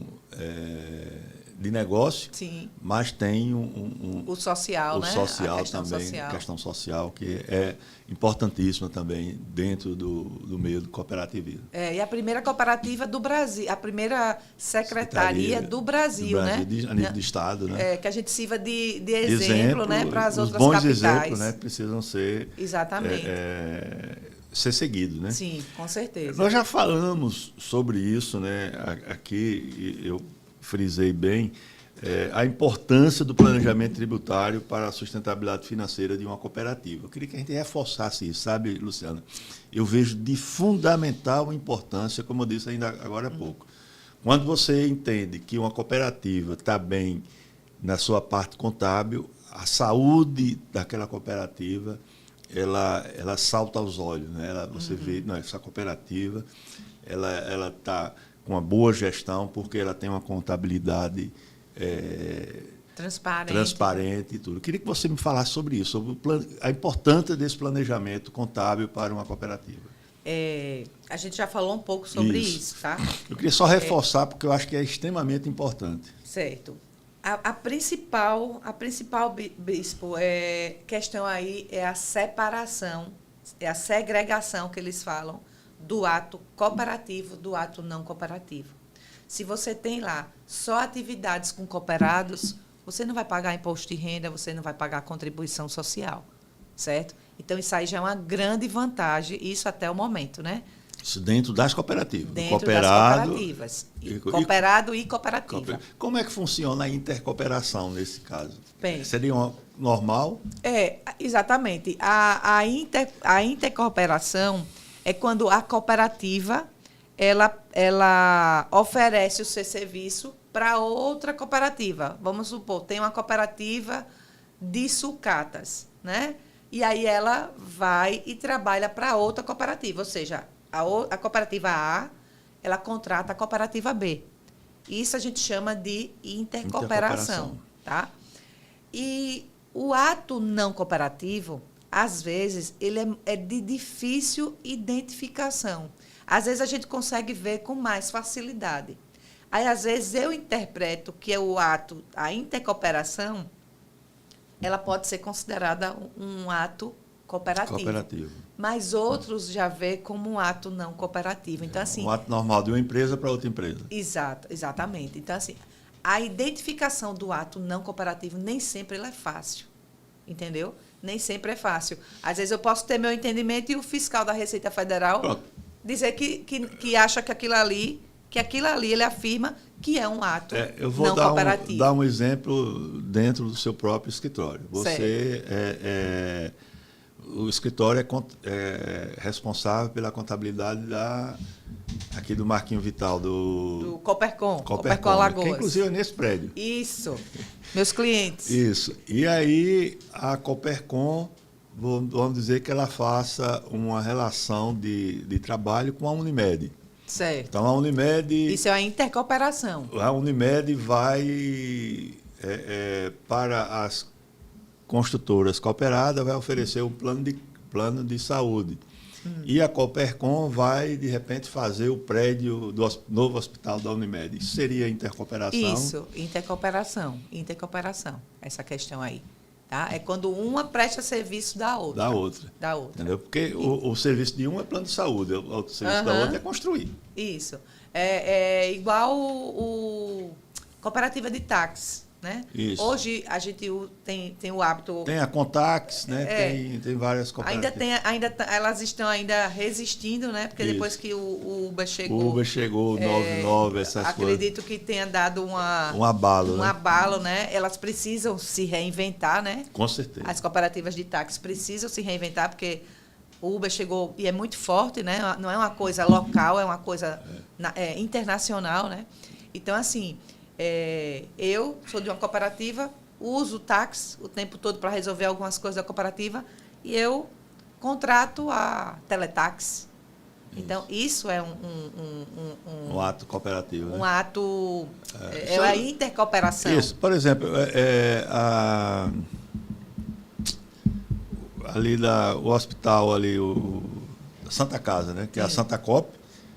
de negócio, Sim. mas tem o social, o né? social A questão também, social. questão social, que é importantíssima também dentro do meio do cooperativismo. E a primeira cooperativa do Brasil, a primeira secretaria do Brasil, né? A nível de Estado, né? Que a gente sirva de exemplo, né, para as outras bons capitais. exemplos, né, precisam ser Exatamente. Ser seguidos, né? Sim, com certeza. Nós já falamos sobre isso, né? Aqui eu frisei bem a importância do planejamento tributário para a sustentabilidade financeira de uma cooperativa. Eu queria que a gente reforçasse isso, sabe, Luciana? Eu vejo de fundamental importância, como eu disse ainda agora há pouco. Quando você entende que uma cooperativa está bem na sua parte contábil, a saúde daquela cooperativa ela salta aos olhos, né? Você vê, não, essa cooperativa ela está com uma boa gestão porque ela tem uma contabilidade transparente e tudo. Eu queria que você me falasse sobre isso, sobre a importância desse planejamento contábil para uma cooperativa. A gente já falou um pouco sobre isso, tá? Eu queria só reforçar, porque eu acho que é extremamente importante. Certo. A principal, Bispo, questão aí é a separação, é a segregação que eles falam do ato cooperativo do ato não cooperativo. Se você tem lá só atividades com cooperados, você não vai pagar imposto de renda, você não vai pagar contribuição social, certo? Então, isso aí já é uma grande vantagem, isso até o momento, né? Isso dentro das cooperativas. Dentro das cooperativas. Cooperado e cooperativa. Como é que funciona a intercooperação nesse caso? Bem, seria normal? Exatamente. A intercooperação é quando a cooperativa ela oferece o seu serviço para outra cooperativa. Vamos supor, tem uma cooperativa de sucatas, né? E aí ela vai e trabalha para outra cooperativa, ou seja, a cooperativa A, ela contrata a cooperativa B. Isso a gente chama de intercooperação. Tá? E o ato não cooperativo, às vezes, ele é de difícil identificação. Às vezes, a gente consegue ver com mais facilidade. Aí, às vezes, eu interpreto que é o ato, a intercooperação, ela pode ser considerada um ato cooperativo. Mas outros já vê como um ato não cooperativo. Então, assim, um ato normal de uma empresa para outra empresa. Exatamente. Então, assim, a identificação do ato não cooperativo nem sempre ela é fácil. Entendeu? Nem sempre é fácil. Às vezes eu posso ter meu entendimento e o fiscal da Receita Federal dizer que acha que aquilo ali ele afirma que é um ato não cooperativo. Eu vou dar um exemplo dentro do seu próprio escritório. Você o escritório é responsável pela contabilidade aqui do Marquinho Vital, do Coopercom Alagoas. Que inclusive é nesse prédio. Isso, meus clientes. Isso. E aí a Coopercom, vamos dizer que ela faça uma relação de trabalho com a Unimed. Certo. Então a Unimed... Isso é a intercooperação. A Unimed vai para as construtoras cooperadas, vai oferecer um plano de saúde. E a Coopercom vai, de repente, fazer o prédio do novo hospital da Unimed. Isso seria intercooperação? Isso, intercooperação, essa questão aí. Tá? É quando uma presta serviço da outra. Da outra. Entendeu? Porque o serviço de um é plano de saúde, o serviço da outra é construir. Isso. É igual o cooperativa de táxi. Né? Hoje a gente tem o hábito... Tem a Contax, né? Tem várias cooperativas. Elas estão ainda resistindo, né? Porque depois que o Uber chegou... O Uber chegou, o 99, essas coisas. Acredito que tenha dado um abalo, né? Elas precisam se reinventar, né? Com certeza. As cooperativas de táxi precisam se reinventar, porque o Uber chegou e é muito forte, né? Não é uma coisa local, é uma coisa internacional, né? Então, assim, eu sou de uma cooperativa, uso o táxi o tempo todo para resolver algumas coisas da cooperativa e eu contrato a teletaxi. Então, isso é um ato cooperativo, um né? ato... É a intercooperação. Isso. Por exemplo, ali o hospital, ali, a Santa Casa, né? Que é a Santa Cop,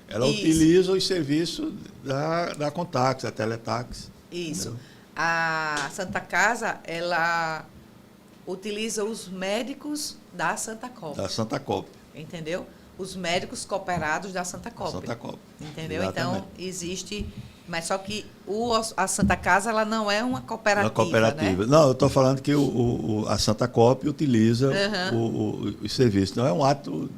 ela Isso. utiliza os serviços da Contax, da Teletax. Isso. Entendeu? A Santa Casa, ela utiliza os médicos da Santa Cop. Da Santa Cop. Entendeu? Os médicos cooperados da Santa Cop. Santa Cop. Entendeu? Exatamente. Então, existe... Mas só que a Santa Casa, ela não é uma cooperativa, Uma cooperativa. né? Não, eu estou falando que a Santa Cop utiliza os serviços. Não é um ato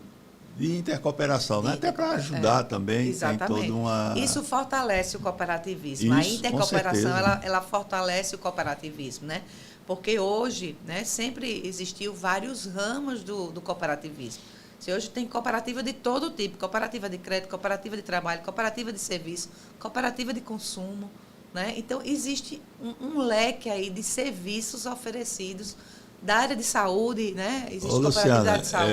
de intercooperação, né? Até para ajudar também. Exatamente. Tem toda uma... Isso fortalece o cooperativismo. A Isso, intercooperação, ela fortalece o cooperativismo, né? Porque hoje, né, sempre existiu vários ramos do cooperativismo. Se hoje tem cooperativa de todo tipo, cooperativa de crédito, cooperativa de trabalho, cooperativa de serviço, cooperativa de consumo, né? Então, existe um leque aí de serviços oferecidos da área de saúde, né? Existe Luciana, de saúde.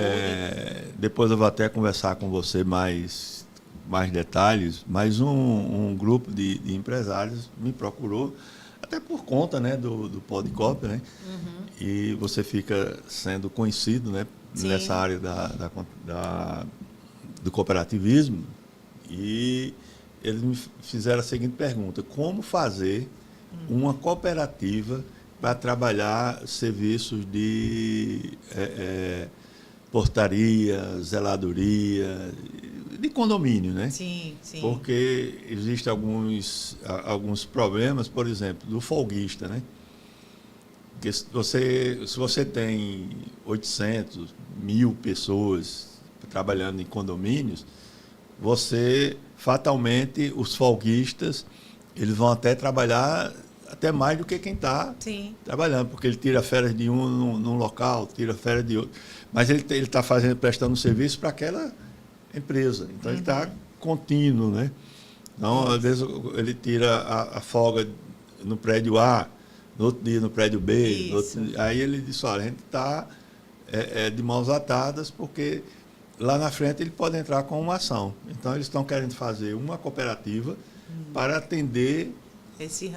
depois eu vou até conversar com você mais detalhes, mas um grupo de empresários me procurou, até por conta, né, do Podcop, né? E você fica sendo conhecido, né, nessa área do cooperativismo, e eles me fizeram a seguinte pergunta: como fazer uma cooperativa para trabalhar serviços de portaria, zeladoria, de condomínio, né? Sim, sim. Porque existem alguns problemas, por exemplo, do folguista, né? Porque se você tem 800, 1.000 pessoas trabalhando em condomínios, fatalmente, os folguistas, eles vão até trabalhar até mais do que quem está trabalhando, porque ele tira férias de num local, tira férias de outro, mas ele está prestando um serviço para aquela empresa, então ele está contínuo, né? Então, às vezes, ele tira a folga no prédio A, no outro dia no prédio B, aí ele diz: olha, a gente está de mãos atadas, porque lá na frente ele pode entrar com uma ação. Então, eles estão querendo fazer uma cooperativa para atender esse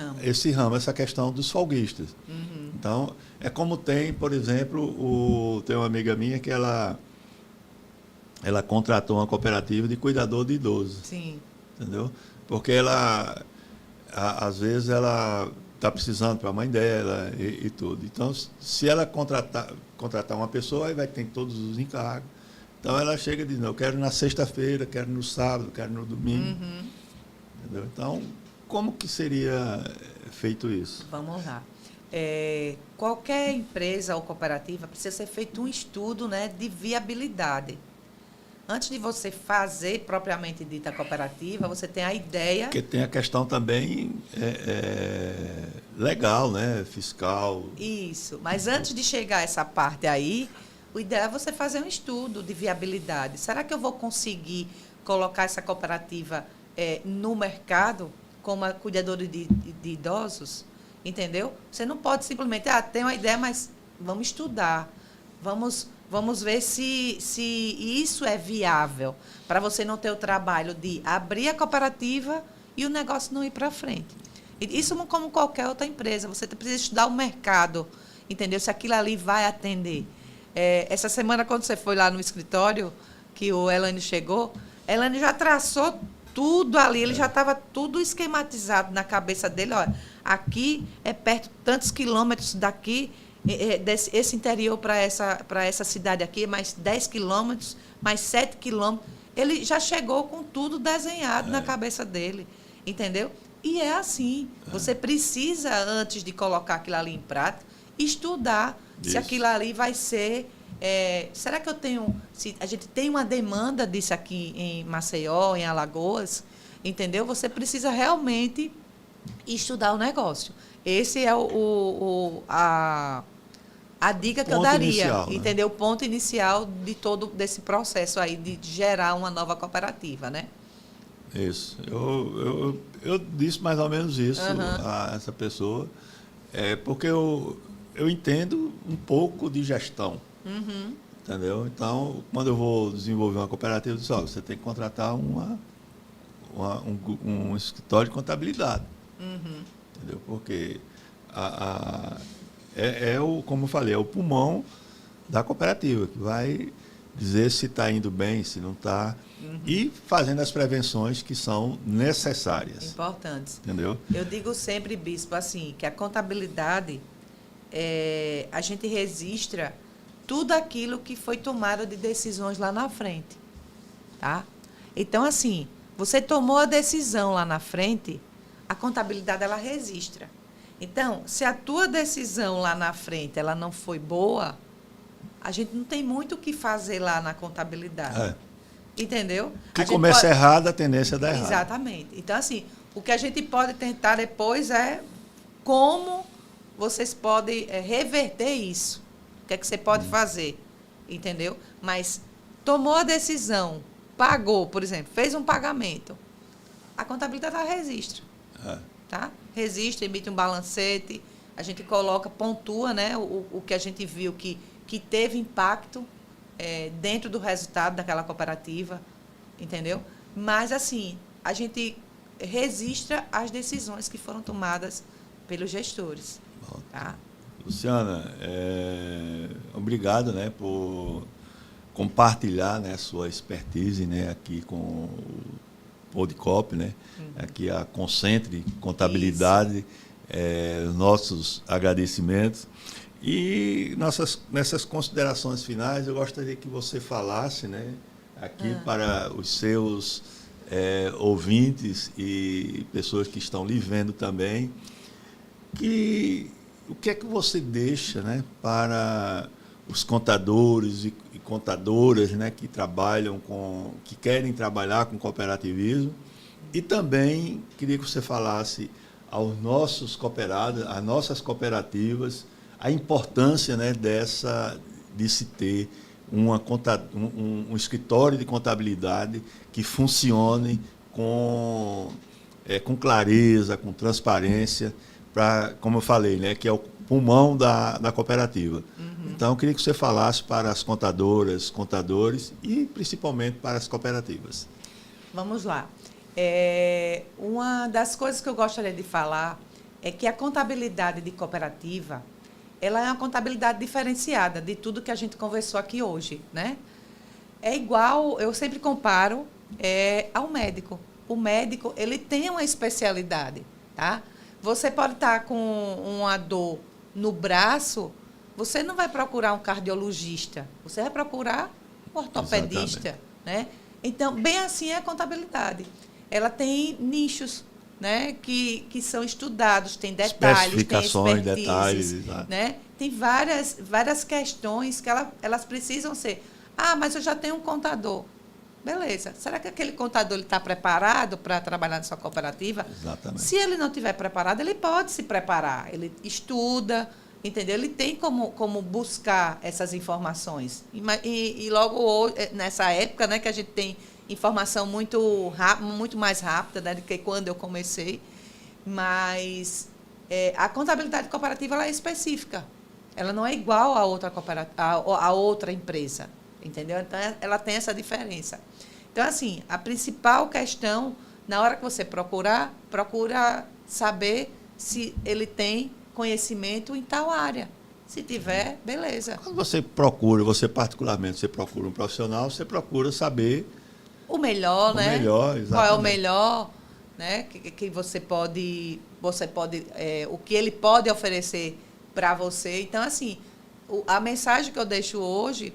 ramo, essa questão dos folguistas. Então, é como tem, por exemplo, tem uma amiga minha que ela contratou uma cooperativa de cuidador de idoso. Sim. Entendeu? Porque às vezes, ela está precisando para a mãe dela e tudo. Então, se ela contratar uma pessoa, aí vai ter todos os encargos. Então, ela chega e diz: não, eu quero na sexta-feira, quero no sábado, quero no domingo. Entendeu? Então, como que seria feito isso? Vamos lá. Qualquer empresa ou cooperativa precisa ser feito um estudo, né, de viabilidade. Antes de você fazer propriamente dita cooperativa, você tem a ideia... Porque tem a questão também legal, né? Fiscal. Isso. Mas antes de chegar a essa parte aí, o ideal é você fazer um estudo de viabilidade. Será que eu vou conseguir colocar essa cooperativa no mercado como a cuidadora de idosos? Entendeu? Você não pode simplesmente... tem uma ideia, mas vamos estudar. Vamos ver se isso é viável, para você não ter o trabalho de abrir a cooperativa e o negócio não ir para frente. Isso como qualquer outra empresa, você precisa estudar o mercado, entendeu? Se aquilo ali vai atender. Essa semana, quando você foi lá no escritório, que o Elane chegou, Elane já traçou tudo ali, ele já estava tudo esquematizado na cabeça dele. Olha, aqui é perto tantos quilômetros daqui, esse interior para essa cidade aqui, mais 10 quilômetros, mais 7 quilômetros. Ele já chegou com tudo desenhado na cabeça dele, entendeu? E é assim. Você precisa, antes de colocar aquilo ali em prática, estudar se aquilo ali vai ser... será que se a gente tem uma demanda disso aqui em Maceió, em Alagoas, entendeu? Você precisa realmente estudar o negócio. Esse é a dica que eu daria, inicial, entendeu? O ponto inicial de todo desse processo aí de gerar uma nova cooperativa, né? Isso. Eu disse mais ou menos isso a essa pessoa, porque eu entendo um pouco de gestão. Entendeu? Então, quando eu vou desenvolver uma cooperativa, eu disse, olha, você tem que contratar um escritório de contabilidade. Entendeu? Porque como eu falei, é o pulmão da cooperativa, que vai dizer se está indo bem, se não está, e fazendo as prevenções que são necessárias. Importantes. Entendeu? Eu digo sempre, Bispo, assim, que a contabilidade, a gente registra tudo aquilo que foi tomado de decisões lá na frente. Tá? Então, assim, você tomou a decisão lá na frente, a contabilidade ela registra. Então, se a tua decisão lá na frente ela não foi boa, a gente não tem muito o que fazer lá na contabilidade. Entendeu? Que começa errado, a tendência é dar errado. Exatamente. Então, assim, o que a gente pode tentar depois é como vocês podem reverter isso. O que é que você pode fazer? Entendeu? Mas tomou a decisão, pagou, por exemplo, fez um pagamento, a contabilidade ela registra. Tá? Registra, emite um balancete, a gente coloca, pontua, né, o que a gente viu que teve impacto dentro do resultado daquela cooperativa, entendeu? Mas, assim, a gente registra as decisões que foram tomadas pelos gestores. Tá? Luciana, obrigado, né, por compartilhar, né, sua expertise, né, aqui com o Podcop, né, aqui a Concentre Contabilidade, nossos agradecimentos. E nessas considerações finais, eu gostaria que você falasse, né, aqui para os seus ouvintes e pessoas que estão lhe vendo também, o que é que você deixa, né, para os contadores e contadoras, né, que querem trabalhar com cooperativismo, e também queria que você falasse aos nossos cooperados, às nossas cooperativas, a importância, né, de se ter um escritório de contabilidade que funcione com clareza, com transparência, como eu falei, né, que é o pulmão da cooperativa. Então, eu queria que você falasse para as contadoras, contadores e principalmente para as cooperativas. Vamos lá. Uma das coisas que eu gostaria de falar é que a contabilidade de cooperativa, ela é uma contabilidade diferenciada de tudo que a gente conversou aqui hoje, né? É igual, eu sempre comparo ao médico. O médico, ele tem uma especialidade, tá? Você pode estar com uma dor no braço, você não vai procurar um cardiologista, você vai procurar um ortopedista, né? Então, bem assim é a contabilidade. Ela tem nichos, né, que são estudados, tem detalhes, especificações, tem expertise, detalhes, né? Tem várias questões que elas precisam ser. Ah, mas eu já tenho um contador. Beleza. Será que aquele contador está preparado para trabalhar na sua cooperativa? Exatamente. Se ele não estiver preparado, ele pode se preparar. Ele estuda, entendeu? Ele tem como buscar essas informações. E logo hoje, nessa época, né, que a gente tem informação muito mais rápida, né, do que quando eu comecei, mas a contabilidade cooperativa ela é específica. Ela não é igual a outra empresa, entendeu? Então, ela tem essa diferença. Então, assim, a principal questão, na hora que você procura saber se ele tem conhecimento em tal área. Se tiver, beleza. Quando você particularmente, você procura um profissional, você procura saber o melhor, né? O melhor, exatamente. Qual é o melhor, né? Que você pode o que ele pode oferecer para você. Então, assim, a mensagem que eu deixo hoje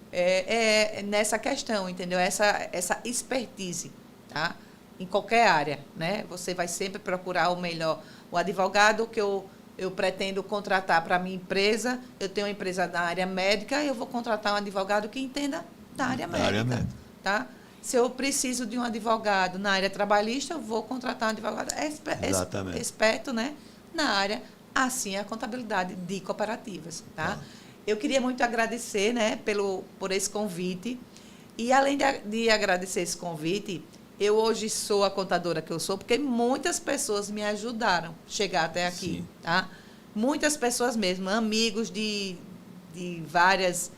é nessa questão, entendeu? Essa expertise, tá? Em qualquer área, né? Você vai sempre procurar o melhor. O advogado que eu pretendo contratar para a minha empresa, eu tenho uma empresa na área médica, eu vou contratar um advogado que entenda da área médica, tá? Se eu preciso de um advogado na área trabalhista, eu vou contratar um advogado experto, né, na área. Assim é a contabilidade de cooperativas, tá? Eu queria muito agradecer, né, por esse convite. E, além de agradecer esse convite, eu hoje sou a contadora que eu sou porque muitas pessoas me ajudaram a chegar até aqui, tá? Muitas pessoas mesmo, amigos de várias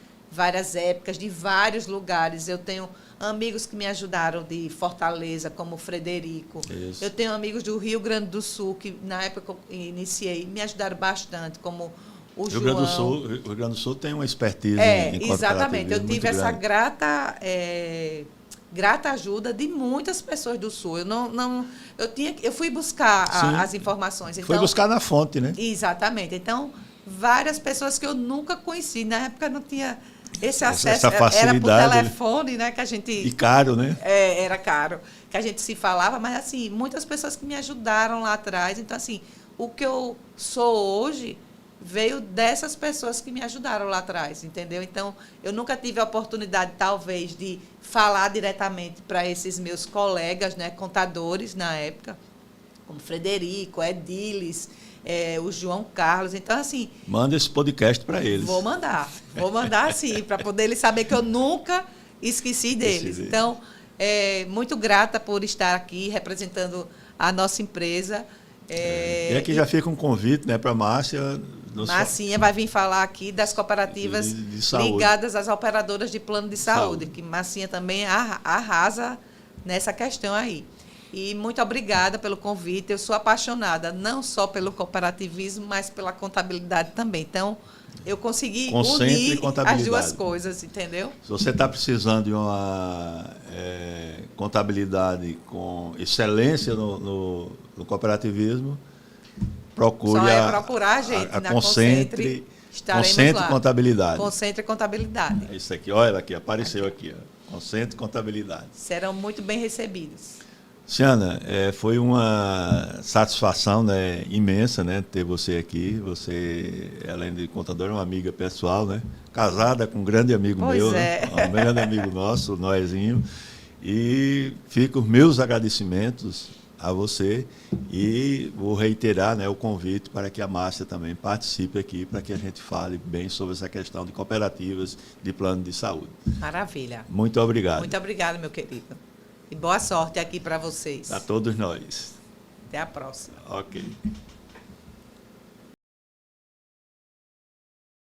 épocas, de vários lugares. Eu tenho amigos que me ajudaram de Fortaleza, como o Frederico. Isso. Eu tenho amigos do Rio Grande do Sul, que na época que eu iniciei, me ajudaram bastante, como o João. O Rio Grande do Sul tem uma expertise em exatamente. Eu cooperativismo tive muito essa grande. grata ajuda de muitas pessoas do Sul. Eu fui buscar as informações. Então, foi buscar na fonte, né? Exatamente. Então, várias pessoas que eu nunca conheci. Na época não tinha esse acesso. Essa facilidade, era por telefone, né? Que a gente... E caro, né? Era caro. Que a gente se falava, mas, assim, muitas pessoas que me ajudaram lá atrás. Então, assim, o que eu sou hoje veio dessas pessoas que me ajudaram lá atrás, entendeu? Então, eu nunca tive a oportunidade, talvez, de falar diretamente para esses meus colegas, né, contadores na época, como Frederico, Edilis, o João Carlos. Então, assim... Manda esse podcast para eles. Vou mandar sim, para poder eles saber que eu nunca esqueci deles. Então, muito grata por estar aqui representando a nossa empresa. E aqui já fica um convite, né, para a Márcia. Marcinha vai vir falar aqui das cooperativas de ligadas às operadoras de plano de saúde, que Marcinha também arrasa nessa questão aí. E muito obrigada pelo convite. Eu sou apaixonada não só pelo cooperativismo, mas pela contabilidade também. Então, eu consegui unir as duas coisas, entendeu? Se você está precisando de uma contabilidade com excelência no cooperativismo, procure procurar a gente na Concentre lá. Contabilidade. Concentre Contabilidade. É isso aqui, olha aqui, apareceu aqui. Concentre Contabilidade. Serão muito bem recebidos. Luciana, foi uma satisfação, né, imensa, né, ter você aqui. Você, além de contadora, é uma amiga pessoal, né? Casada com um grande amigo meu, né? Um grande amigo nosso, o Noezinho. E fico meus agradecimentos a você e vou reiterar, né, o convite para que a Márcia também participe aqui, para que a gente fale bem sobre essa questão de cooperativas de plano de saúde. Maravilha. Muito obrigado. Muito obrigada, meu querido. E boa sorte aqui para vocês. A todos nós. Até a próxima. Ok.